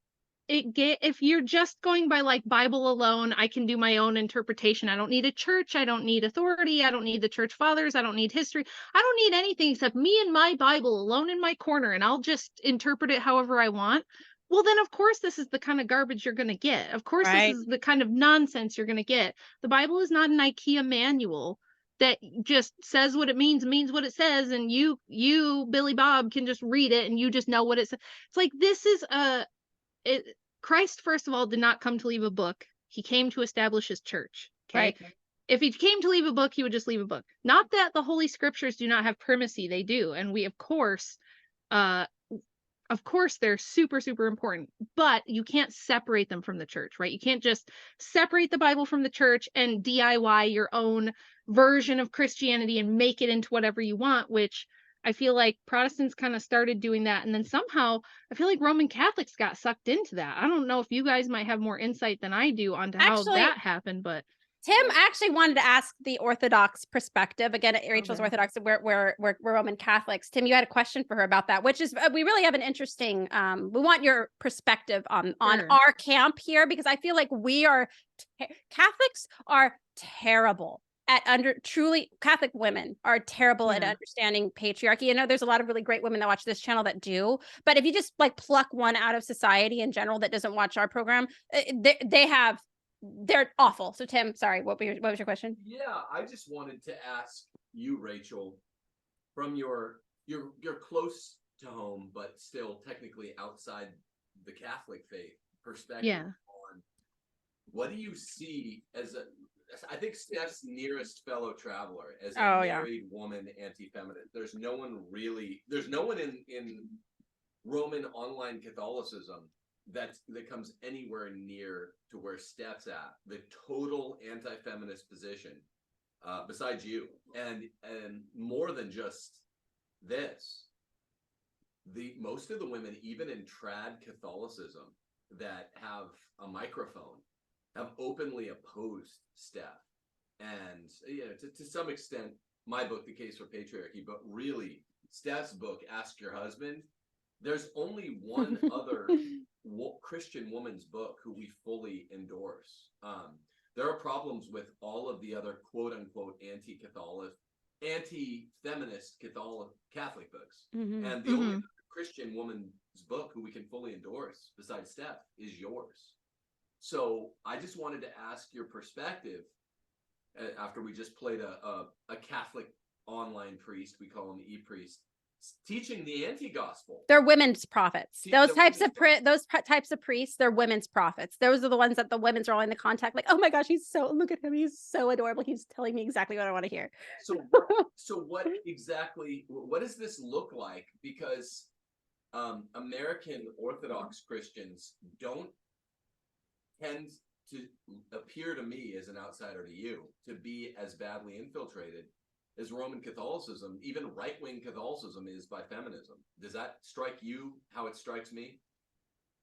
if you're just going by like Bible alone, I can do my own interpretation. I don't need a church. I don't need authority. I don't need the church fathers. I don't need history. I don't need anything except me and my Bible alone in my corner, and I'll just interpret it however I want. Well, then of course this is the kind of garbage you're going to get. Of course this is the kind of nonsense you're going to get. The Bible is not an IKEA manual that just says what it means what it says, and you Billy Bob can just read it and you just know what it says. It's like, this is Christ, first of all, did not come to leave a book. He came to establish his church. Okay. Right. If he came to leave a book, he would just leave a book. Not that the Holy Scriptures do not have primacy. They do. And we, of course, of course they're super, super important, but you can't separate them from the church, right? You can't just separate the Bible from the church and DIY your own version of Christianity and make it into whatever you want, which I feel like Protestants kind of started doing that. And then somehow I feel like Roman Catholics got sucked into that. I don't know if you guys might have more insight than I do onto how Actually, that happened, but Tim actually wanted to ask the Orthodox perspective. Again, Rachel's Okay. Orthodox, we're Roman Catholics. Tim, you had a question for her about that, which is, we really have an interesting, we want your perspective on Sure. our camp here, because I feel like Catholics are terrible at truly Catholic women are terrible at Yeah. understanding patriarchy. You know, there's a lot of really great women that watch this channel that do, but if you just like pluck one out of society in general that doesn't watch our program, they're awful. So Tim, sorry, what was your question? Yeah, I just wanted to ask you, Rachel, from you're close to home, but still technically outside the Catholic faith perspective, Yeah. on what do you see as I think Steph's nearest fellow traveler as a married woman anti-feminist. There's no one in Roman online Catholicism that comes anywhere near to where Steph's at, the total anti-feminist position, besides you, and more than just this, most of the women, even in trad Catholicism, that have a microphone, have openly opposed Steph, and to some extent, my book, The Case for Patriarchy, but really Steph's book, Ask Your Husband. There's only one other Christian woman's book who we fully endorse. There are problems with all of the other quote unquote anti-feminist Catholic books. And the only Christian woman's book who we can fully endorse besides Steph is yours. So I just wanted to ask your perspective after we just played a Catholic online priest, we call him e-priest, teaching the anti-gospel. They're women's prophets. Those types of priests, they're women's prophets. Those are the ones that the women's are all in the contact, like, oh my gosh, look at him, he's so adorable, he's telling me exactly what I want to hear. So what does this look like? Because American Orthodox Christians don't tend to appear to me, as an outsider to you, to be as badly infiltrated as Roman Catholicism, even right-wing Catholicism, is by feminism. Does that strike you how it strikes me?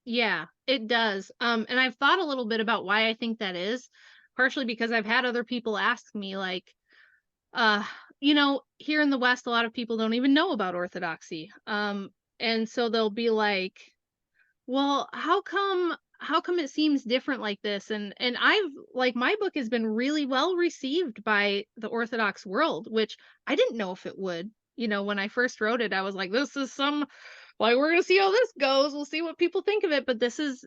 Yeah, it does. And I've thought a little bit about why I think that is, partially because I've had other people ask me, like, here in the West, a lot of people don't even know about Orthodoxy. And so they'll be like, well, how come it seems different like this? And I've, like, my book has been really well received by the Orthodox world, which I didn't know if it would. When I first wrote it, I was like, this is we're gonna see how this goes. We'll see what people think of it. But this is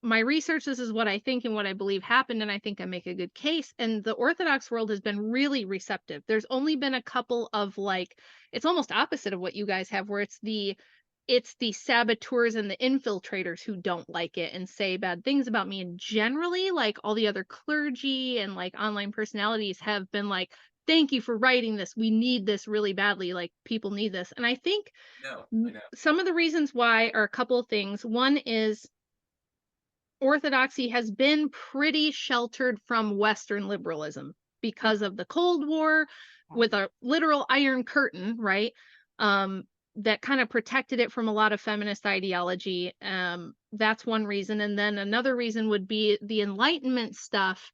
my research. This is what I think and what I believe happened. And I think I make a good case. And the Orthodox world has been really receptive. There's only been a couple of, like, it's almost opposite of what you guys have, where it's the saboteurs and the infiltrators who don't like it and say bad things about me. And generally, like, all the other clergy and like online personalities have been like, thank you for writing this. We need this really badly. Like, people need this. And I think some of the reasons why are a couple of things. One is Orthodoxy has been pretty sheltered from Western liberalism because of the Cold War, with a literal Iron Curtain, right? That kind of protected it from a lot of feminist ideology. That's one reason. And then another reason would be the Enlightenment stuff.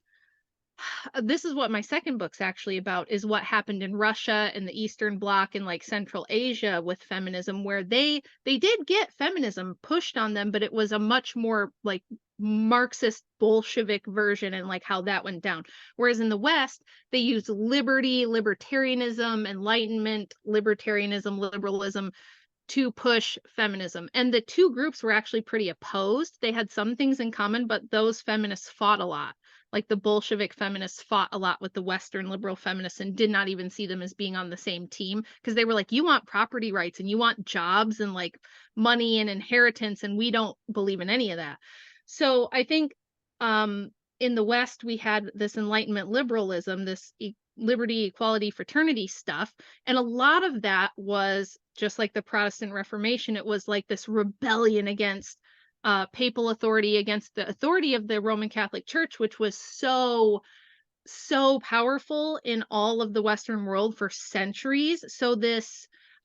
This is what my second book's actually about, is what happened in Russia and the Eastern Bloc and like Central Asia with feminism, where they did get feminism pushed on them, but it was a much more like Marxist Bolshevik version, and like how that went down. Whereas in the West, they used libertarianism, Enlightenment, liberalism to push feminism. And the two groups were actually pretty opposed. They had some things in common, but those feminists fought a lot. Like, the Bolshevik feminists fought a lot with the Western liberal feminists and did not even see them as being on the same team, because they were like, you want property rights and you want jobs and like money and inheritance, and we don't believe in any of that. So I think in the West, we had this Enlightenment liberalism, this liberty, equality, fraternity stuff. And a lot of that was just like the Protestant Reformation, it was like this rebellion against papal authority, against the authority of the Roman Catholic Church, which was so powerful in all of the Western world for centuries. So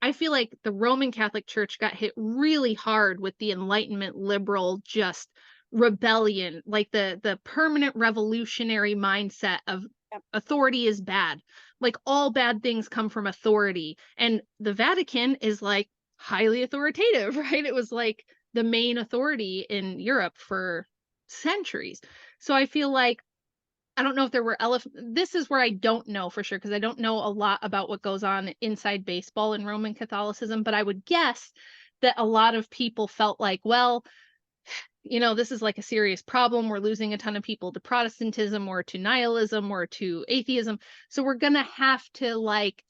I feel like the Roman Catholic Church got hit really hard with the Enlightenment liberal just rebellion, like the permanent revolutionary mindset of authority is bad. Like all bad things come from authority. And the Vatican is like highly authoritative, right? It was like the main authority in Europe for centuries. So I feel like, I don't know if there were this is where I don't know for sure, because I don't know a lot about what goes on inside baseball in Roman Catholicism, but I would guess that a lot of people felt like, well, this is like a serious problem. We're losing a ton of people to Protestantism or to nihilism or to atheism. So we're going to have to like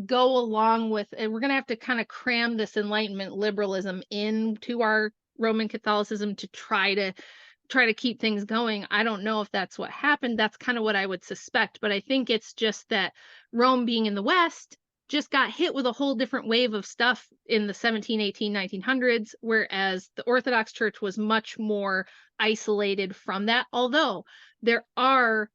go along with, and we're going to have to kind of cram this Enlightenment liberalism into our Roman Catholicism to try to keep things going. I don't know if that's what happened. That's kind of what I would suspect. But I think it's just that Rome being in the West just got hit with a whole different wave of stuff in the 17, 18, 1900s, whereas the Orthodox Church was much more isolated from that. Although there are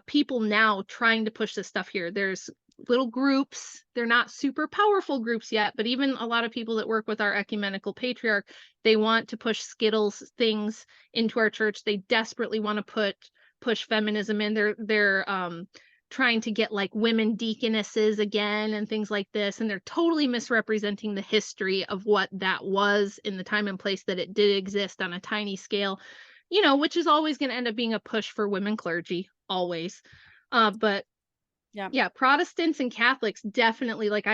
people now trying to push this stuff here. There's little groups. They're not super powerful groups yet, but even a lot of people that work with our ecumenical patriarch, they want to push Skittles things into our church. They desperately want to push feminism in. They're trying to get like women deaconesses again and things like this, and they're totally misrepresenting the history of what that was in the time and place that it did exist on a tiny scale, which is always going to end up being a push for women clergy, always. But yeah, Protestants and Catholics definitely, like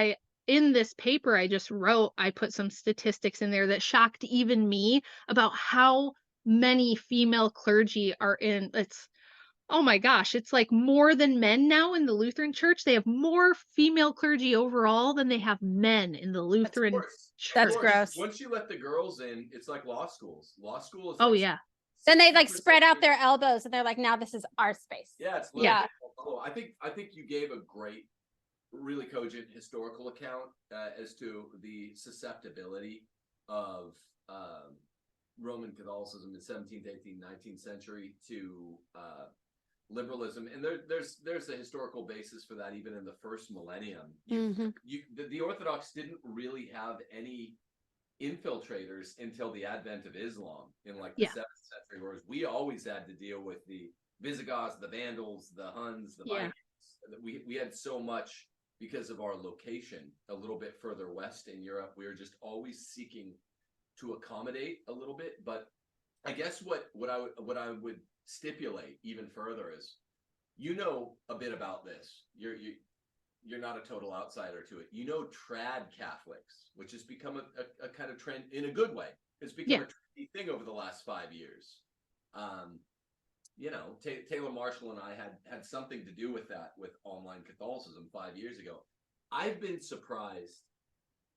in this paper I just wrote, I put some statistics in there that shocked even me about how many female clergy are in. Oh my gosh, it's like more than men now in the Lutheran Church. They have more female clergy overall than they have men in the Lutheran Church. That's gross. Once you let the girls in, it's like law schools. Law school is oh like yeah. Then they like spread out their elbows and they're like, now this is our space. Yeah, it's I think you gave a great, really cogent historical account as to the susceptibility of Roman Catholicism in 17th, 18th, 19th century to liberalism, and there's a historical basis for that even in the first millennium. The Orthodox didn't really have any infiltrators until the advent of Islam in like the 7th century, whereas we always had to deal with the Visigoths, the Vandals, the Huns, the Vikings. We had so much because of our location a little bit further west in Europe. We were just always seeking to accommodate a little bit. But I guess what I would stipulate even further is, a bit about this. You're not a total outsider to it. Trad Catholics, which has become a kind of trend in a good way. It's become a trendy thing over the last 5 years. Taylor Marshall and I had something to do with that with online Catholicism 5 years ago. I've been surprised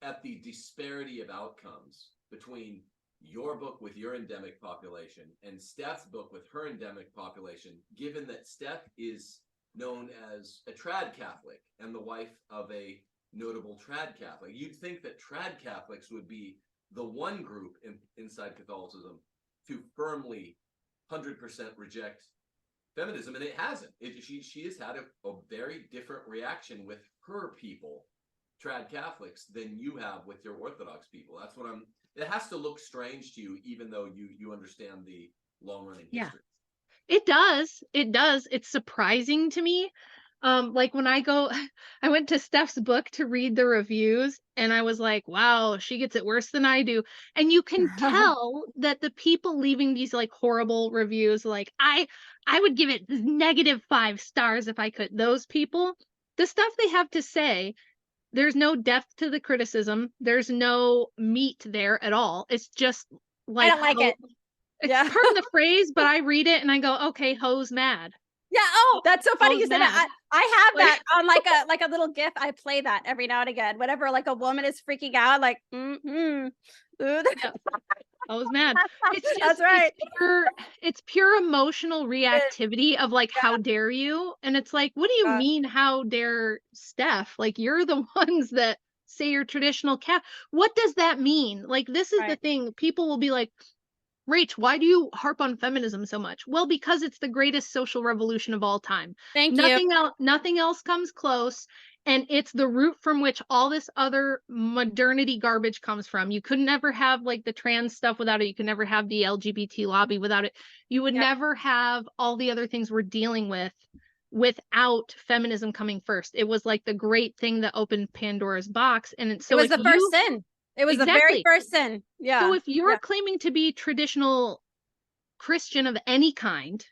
at the disparity of outcomes between your book with your endemic population and Steph's book with her endemic population, given that Steph is known as a trad Catholic and the wife of a notable trad Catholic. You'd think that trad Catholics would be the one group inside Catholicism to firmly 100% reject feminism, and it hasn't. She has had a very different reaction with her people, trad Catholics, than you have with your Orthodox people. That's what it has to look strange to you, even though you understand the long-running history. It does. It's surprising to me. Like when I went to Steph's book to read the reviews, and I was like, wow, she gets it worse than I do. And you can tell that the people leaving these like horrible reviews, like I would give it -5 stars if I could. Those people, the stuff they have to say, there's no depth to the criticism. There's no meat there at all. It's just like, I don't like it. It's part of the phrase, but I read it and I go, okay, ho's mad. Yeah. Oh, that's so funny. Ho's You said mad. that. I have that on like a little GIF. I play that every now and again. Whenever like a woman is freaking out, like, Ho's mad. It's just, that's right. It's pure emotional reactivity of like, how dare you? And it's like, what do you mean, how dare Steph? Like, you're the ones that say you're traditional Catholic. What does that mean? Like, this is the thing. People will be like, Rach, why do you harp on feminism so much? Well, because it's the greatest social revolution of all time. Thank you. Nothing else comes close. And it's the root from which all this other modernity garbage comes from. You could never have like the trans stuff without it. You could never have the LGBT lobby without it. You would never have all the other things we're dealing with without feminism coming first. It was like the great thing that opened Pandora's box. And so it was the first sin. It was the very first sin. Yeah. So if you're claiming to be traditional Christian of any kind,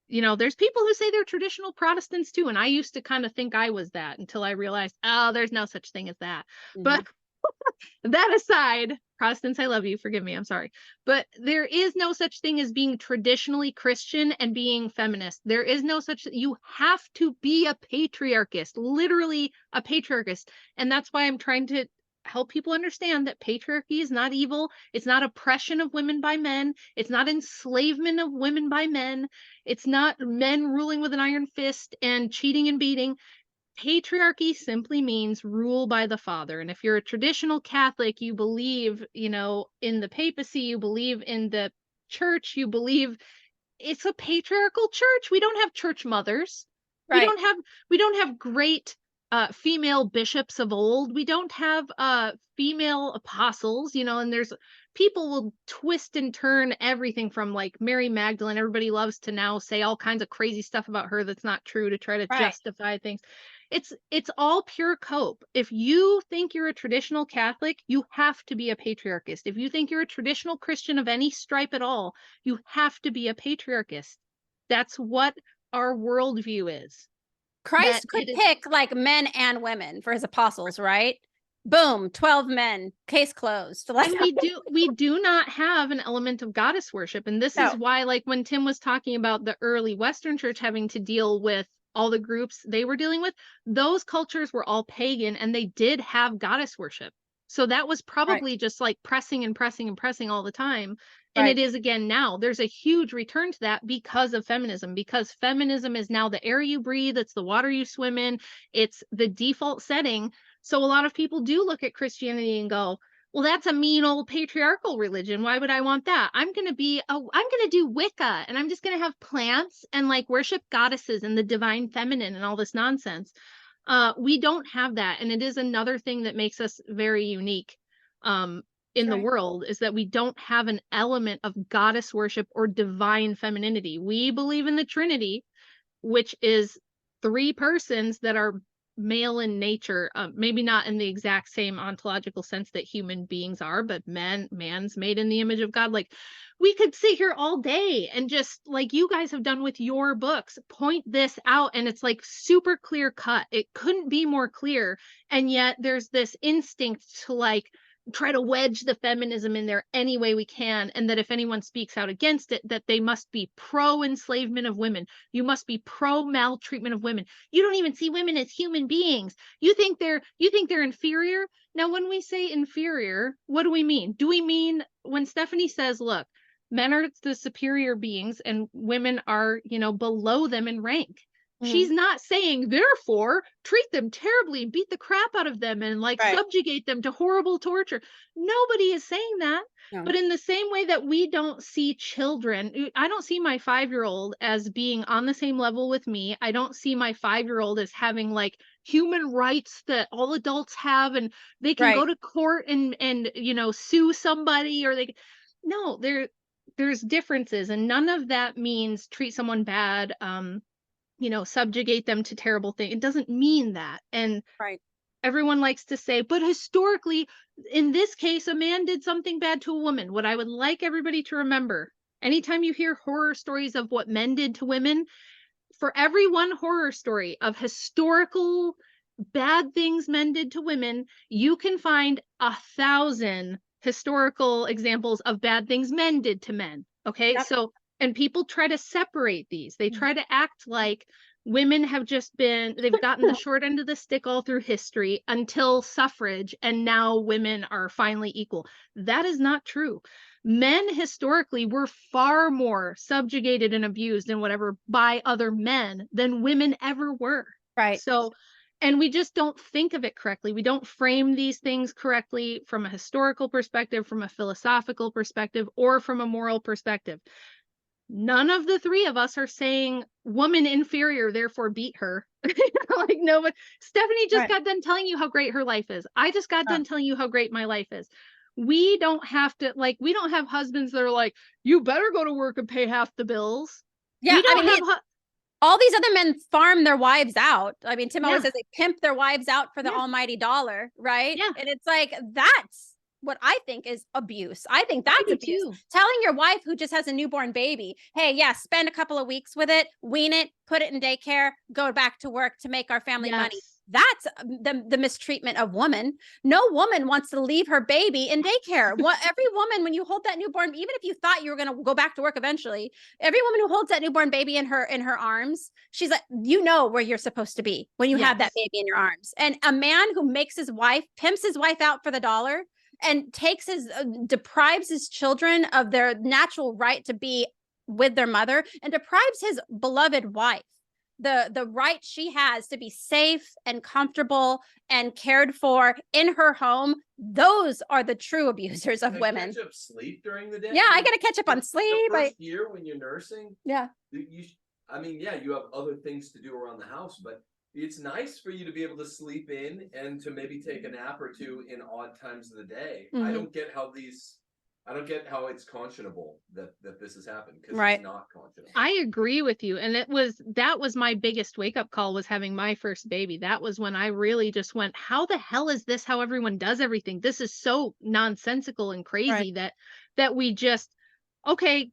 you know, there's people who say they're traditional Protestants too. And I used to kind of think I was that until I realized, oh, there's no such thing as that. But that aside, Protestants, I love you. Forgive me. I'm sorry. But there is no such thing as being traditionally Christian and being feminist. There is no such, you have to be a patriarchist, literally a patriarchist. And that's why I'm trying to help people understand that patriarchy is not evil. It's not oppression of women by men. It's not enslavement of women by men. It's not men ruling with an iron fist and cheating and beating. Patriarchy simply means rule by the father. And if you're a traditional Catholic, you believe, you know, in the papacy, you believe in the church, you believe it's a patriarchal church. We don't have church mothers. We don't have great female bishops of old. We don't have female apostles, you know, and there's people will twist and turn everything from like Mary Magdalene. Everybody loves to now say all kinds of crazy stuff about her that's not true to try to justify things. It's all pure cope. If you think you're a traditional Catholic, you have to be a patriarchist. If you think you're a traditional Christian of any stripe at all, you have to be a patriarchist. That's what our worldview is. Christ could pick like men and women for his apostles, right? Boom, 12 men, case closed. And we do not have an element of goddess worship. And this is why, like when Tim was talking about the early Western church having to deal with all the groups they were dealing with, those cultures were all pagan and they did have goddess worship. So that was probably just like pressing and pressing and pressing all the time. And it is again now. There's a huge return to that because of feminism, because feminism is now the air you breathe, it's the water you swim in, it's the default setting. So a lot of people do look at Christianity and go, well, that's a mean old patriarchal religion. Why would I want that? I'm going to do Wicca and I'm just going to have plants and like worship goddesses and the divine feminine and all this nonsense. We don't have that. And it is another thing that makes us very unique in the world, is that we don't have an element of goddess worship or divine femininity. We believe in the Trinity, which is 3 persons that are male in nature, maybe not in the exact same ontological sense that human beings are, but man's made in the image of God. Like, we could sit here all day and just like you guys have done with your books, point this out, and it's like super clear cut. It couldn't be more clear. And yet there's this instinct to like try to wedge the feminism in there any way we can, and that if anyone speaks out against it, that they must be pro enslavement of women. You must be pro maltreatment of women. You don't even see women as human beings. You think they're inferior. Now, when we say inferior, what do we mean? Do we mean when Stephanie says, look, men are the superior beings and women are, you know, below them in rank? She's not saying, therefore, treat them terribly and beat the crap out of them and like subjugate them to horrible torture. Nobody is saying that. No. But in the same way that we don't see children, I don't see my 5-year-old as being on the same level with me. I don't see my 5-year-old as having like human rights that all adults have and they can go to court and you know, sue somebody, or no, there's differences, and none of that means treat someone bad, you know, subjugate them to terrible things. It doesn't mean that. And everyone likes to say, but historically, in this case, a man did something bad to a woman. What I would like everybody to remember, anytime you hear horror stories of what men did to women, for every one horror story of historical bad things men did to women, you can find 1,000 historical examples of bad things men did to men. Okay. So, and people try to separate these. They try to act like women have just they've gotten the short end of the stick all through history until suffrage, and now women are finally equal. That is not true. Men historically were far more subjugated and abused and whatever by other men than women ever were. So And we just don't think of it correctly. We don't frame these things correctly from a historical perspective, from a philosophical perspective, or from a moral perspective. None of the three of us are saying woman inferior, therefore beat her. Like, no, but Stephanie just got done telling you how great her life is. I just got done telling you how great my life is. We don't have to, like, we don't have husbands that are like, you better go to work and pay half the bills. Yeah, we don't I mean, all these other men farm their wives out. I mean, Tim always says they pimp their wives out for the almighty dollar, right? Yeah. And it's like, that's what I think is abuse. I think that's abuse. Too. Telling your wife who just has a newborn baby, hey, yeah, spend a couple of weeks with it, wean it, put it in daycare, go back to work to make our family money. That's the mistreatment of woman. No woman wants to leave her baby in daycare. Every woman, when you hold that newborn, even if you thought you were going to go back to work eventually, every woman who holds that newborn baby in her arms, she's like, you know where you're supposed to be when you have that baby in your arms. And a man who makes his wife, pimps his wife out for the dollar, and takes deprives his children of their natural right to be with their mother, and deprives his beloved wife the right she has to be safe and comfortable and cared for in her home. Those are the true abusers of women. Catch up sleep during the day. Yeah, I gotta catch up on sleep. The first year when you're nursing. Yeah. I mean, yeah, you have other things to do around the house, but it's nice for you to be able to sleep in and to maybe take a nap or two in odd times of the day. I don't get how it's conscionable that this has happened, because it's not conscionable. I agree with you. And that was my biggest wake up call, was having my first baby. That was when I really just went, how the hell is this how everyone does everything? This is so nonsensical and crazy that we just, okay,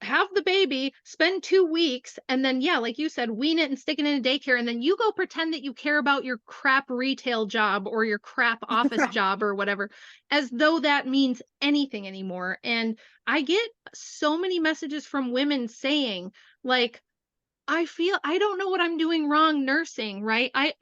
have the baby, spend 2 weeks, and then, yeah, like you said, wean it and stick it in a daycare, and then you go pretend that you care about your crap retail job or your crap office job or whatever, as though that means anything anymore. And I get so many messages from women saying, like, I don't know what I'm doing wrong nursing, right? I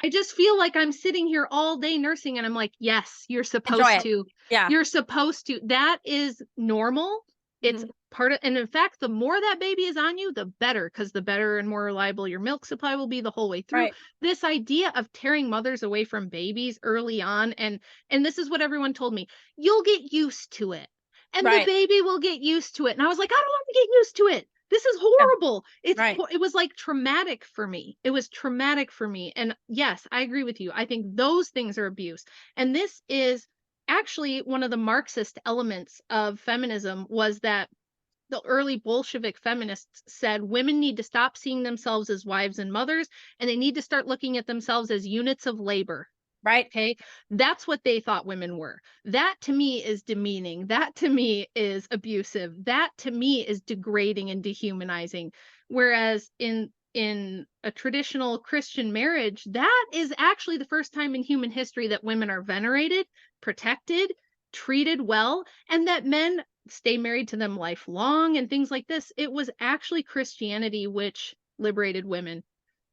just feel like I'm sitting here all day nursing, and I'm like, yes, you're supposed to. Yeah. You're supposed to. That is normal. It's part of, and in fact, the more that baby is on you, the better, because the better and more reliable your milk supply will be the whole way through. This idea of tearing mothers away from babies early on, and this is what everyone told me, you'll get used to it, and the baby will get used to it. And I was like, I don't want to get used to it. This is horrible. It was like traumatic for me. It was traumatic for me. And yes, I agree with you. I think those things are abuse. And this is actually one of the Marxist elements of feminism, was that the early Bolshevik feminists said women need to stop seeing themselves as wives and mothers, and they need to start looking at themselves as units of labor. Right. Okay. That's what they thought women were. That to me is demeaning. That to me is abusive. That to me is degrading and dehumanizing. Whereas in a traditional Christian marriage, that is actually the first time in human history that women are venerated, protected, treated well, and that men stay married to them lifelong and things like this. It was actually Christianity which liberated women,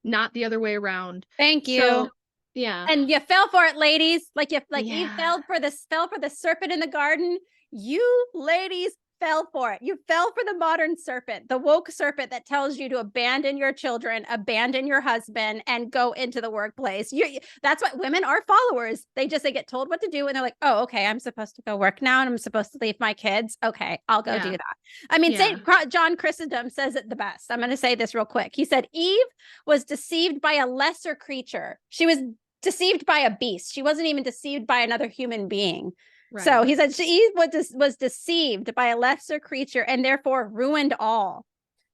not the other way around. Thank you. So, yeah. And you fell for it, ladies. You fell for the serpent in the garden. You ladies fell for it. You fell for the modern serpent, the woke serpent that tells you to abandon your children, abandon your husband, and go into the workplace. That's what women are followers. They get told what to do, and they're like, oh, okay, I'm supposed to go work now, and I'm supposed to leave my kids. Okay, I'll go do that. I mean, St. John Chrysostom says it the best. I'm going to say this real quick. He said, Eve was deceived by a lesser creature. She was deceived by a beast. She wasn't even deceived by another human being. Right. So he said Eve was deceived by a lesser creature and therefore ruined all.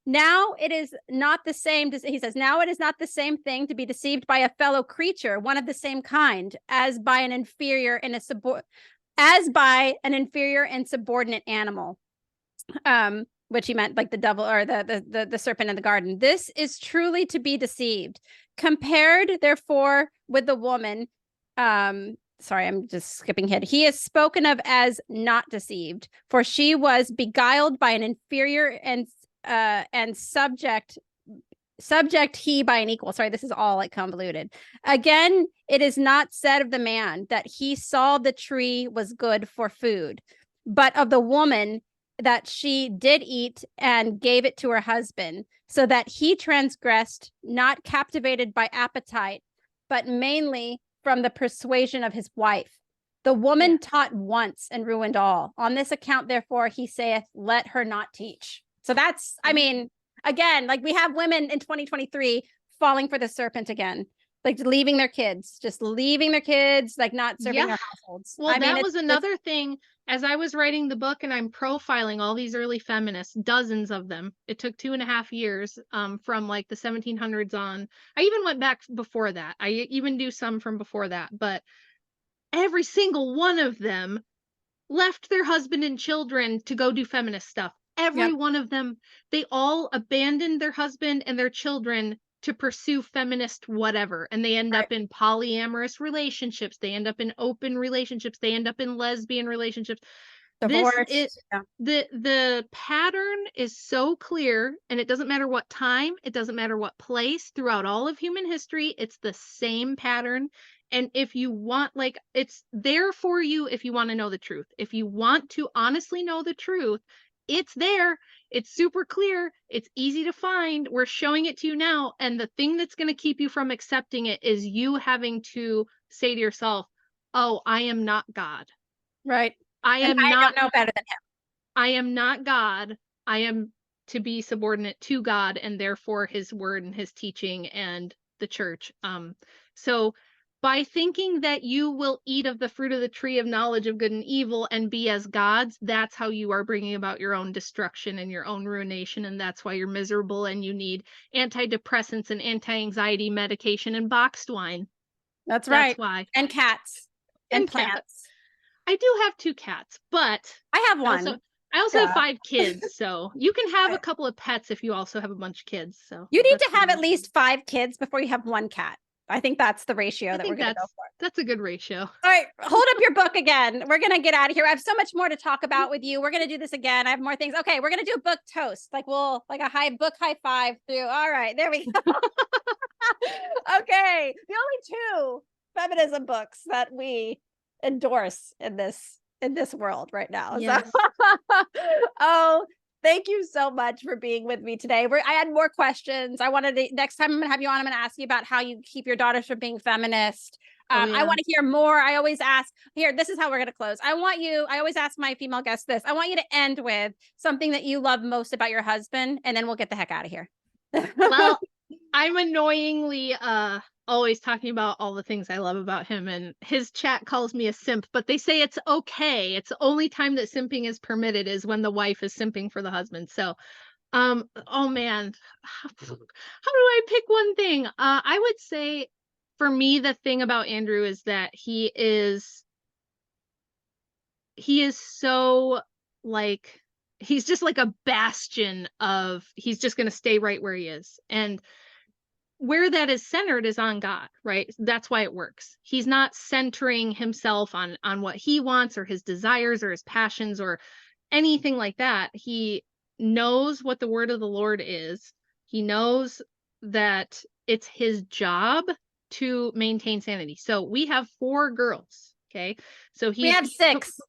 Now it is not the same. He says, now it is not the same thing to be deceived by a fellow creature, one of the same kind, as by an inferior and subordinate animal. Which he meant like the devil or the serpent in the garden. This is truly to be deceived. Compared, therefore, with the woman, sorry, I'm just skipping ahead. He is spoken of as not deceived, for she was beguiled by an inferior and subject he by an equal. Sorry, this is all like convoluted. Again, it is not said of the man that he saw the tree was good for food, but of the woman that she did eat and gave it to her husband, so that he transgressed, not captivated by appetite, but mainly from the persuasion of his wife. The woman Yeah. taught once and ruined all. On this account, therefore, he saith, let her not teach. So that's, I mean, again, like we have women in 2023 falling for the serpent again, like leaving their kids, just leaving their kids, like not serving Yeah. their households. Well, I mean, that was another thing. As I was writing the book and I'm profiling all these early feminists, dozens of them. It took 2.5 years from like the 1700s on. I even went back before that. I even do some from before that. But every single one of them left their husband and children to go do feminist stuff. Every one of them, they all abandoned their husband and their children to pursue feminist whatever. And they end up in polyamorous relationships. They end up in open relationships. They end up in lesbian relationships. divorce. The pattern is so clear, and it doesn't matter what time, it doesn't matter what place, throughout all of human history, it's the same pattern. And if you want, like, it's there for you if you want to know the truth. If you want to honestly know the truth, it's there. It's super clear. It's easy to find. We're showing it to you now. And the thing that's going to keep you from accepting it is you having to say to yourself, oh, I am not God. Right. I And am I not don't know better than him. I am not God. I am to be subordinate to God and therefore his word and his teaching and the church. So by thinking that you will eat of the fruit of the tree of knowledge of good and evil and be as gods, that's how you are bringing about your own destruction and your own ruination. And that's why you're miserable and you need antidepressants and anti-anxiety medication and boxed wine. That's right. That's why. And cats and cats. plants. I do have 2 cats, but I have one. I also have 5 kids, so you can have a couple of pets if you also have a bunch of kids. So You need to have at least 5 kids before you have 1 cat. I think that's the ratio that we're going to go for. That's a good ratio. All right, hold up your book again. We're going to get out of here. I have so much more to talk about with you. We're going to do this again. I have more things. Okay, we're going to do a book toast. Like a high five through. All right, there we go. Okay, the only 2 feminism books that we endorse in this world right now. Yes. So, oh, thank you so much for being with me today. I had more questions. I wanted to, next time I'm gonna have you on, I'm gonna ask you about how you keep your daughters from being feminist. I want to hear more. I always ask here, this is how we're gonna close. I always ask my female guests this. I want you to end with something that you love most about your husband, and then we'll get the heck out of here. Well, I'm annoyingly always talking about all the things I love about him, and his chat calls me a simp, but they say it's okay. It's the only time that simping is permitted is when the wife is simping for the husband. So oh man, how do I pick one thing? I would say for me the thing about Andrew is that he is so, like, he's just like a bastion of, he's just going to stay right where he is. And where that is centered is on God, right? That's why it works. He's not centering himself on what he wants or his desires or his passions or anything like that. He knows what the word of the Lord is. He knows that it's his job to maintain sanity. So we have 4 girls, okay? So we have 6.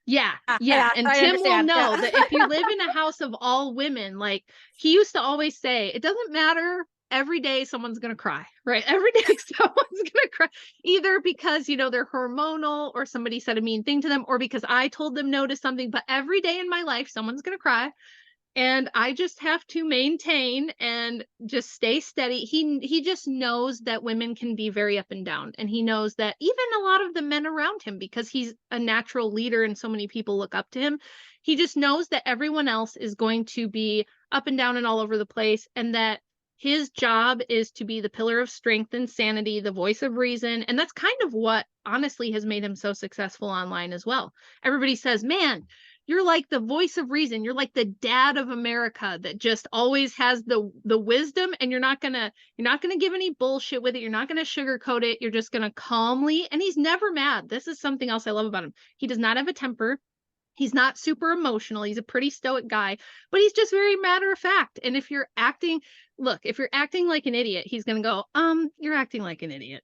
Yeah. And Tim will know that if you live in a house of all women, like he used to always say, it doesn't matter. Every day someone's going to cry, right? Every day someone's going to cry, either because, they're hormonal or somebody said a mean thing to them or because I told them no to something. But every day in my life, someone's going to cry. And I just have to maintain and just stay steady. He just knows that women can be very up and down. And he knows that even a lot of the men around him, because he's a natural leader and so many people look up to him, he just knows that everyone else is going to be up and down and all over the place. And that his job is to be the pillar of strength and sanity, the voice of reason. And that's kind of what honestly has made him so successful online as well. Everybody says, man, you're like the voice of reason. You're like the dad of America that just always has the wisdom, and you're not gonna give any bullshit with it. You're not gonna sugarcoat it. You're just gonna calmly, and he's never mad. This is something else I love about him. He does not have a temper. He's not super emotional. He's a pretty stoic guy, but he's just very matter of fact. And if you're acting like an idiot, he's going to go, you're acting like an idiot,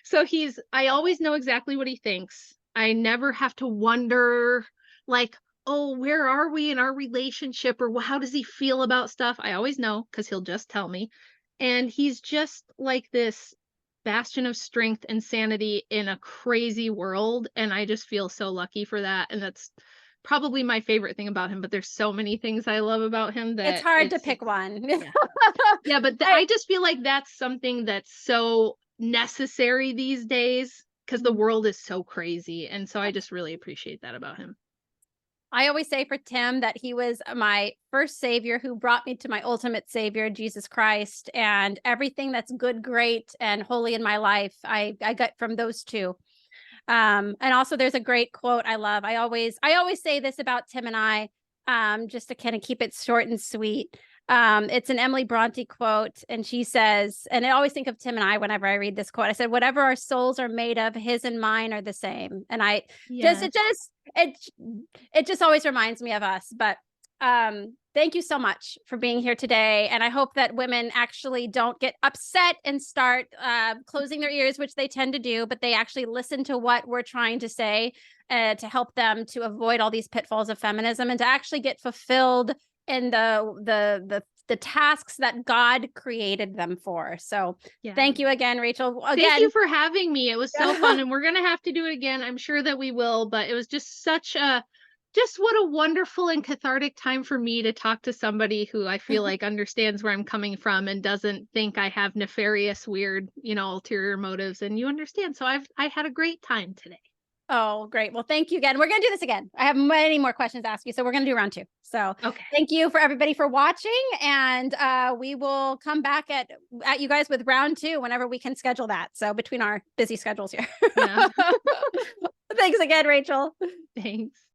So I always know exactly what he thinks. I never have to wonder, like, oh, where are we in our relationship, or how does he feel about stuff? I always know because he'll just tell me. And he's just like this bastion of strength and sanity in a crazy world. And I just feel so lucky for that. And that's probably my favorite thing about him, but there's so many things I love about him that It's hard to pick one. yeah, but I just feel like that's something that's so necessary these days because the world is so crazy. And so I just really appreciate that about him. I always say for Tim that he was my first savior who brought me to my ultimate savior, Jesus Christ, and everything that's good, great, and holy in my life, I got from those two. And also there's a great quote I love. I always say this about Tim and I, just to kind of keep it short and sweet. It's an Emily Bronte quote, and she says, and I always think of Tim and I whenever I read this quote. I said, whatever our souls are made of, his and mine are the same. And I it just always reminds me of us. But thank you so much for being here today. And I hope that women actually don't get upset and start closing their ears, which they tend to do, but they actually listen to what we're trying to say to help them to avoid all these pitfalls of feminism and to actually get fulfilled in the tasks that God created them for. So thank you again, Rachel. Thank you for having me. It was so fun, and we're gonna have to do it again. I'm sure that we will, but it was just what a wonderful and cathartic time for me to talk to somebody who I feel like understands where I'm coming from and doesn't think I have nefarious, weird, ulterior motives. And you understand. So I had a great time today. Oh, great. Well, thank you again. We're going to do this again. I have many more questions to ask you. So we're going to do round 2. So thank you for everybody for watching. And we will come back at you guys with round 2 whenever we can schedule that. So between our busy schedules here. Yeah. Thanks again, Rachel. Thanks.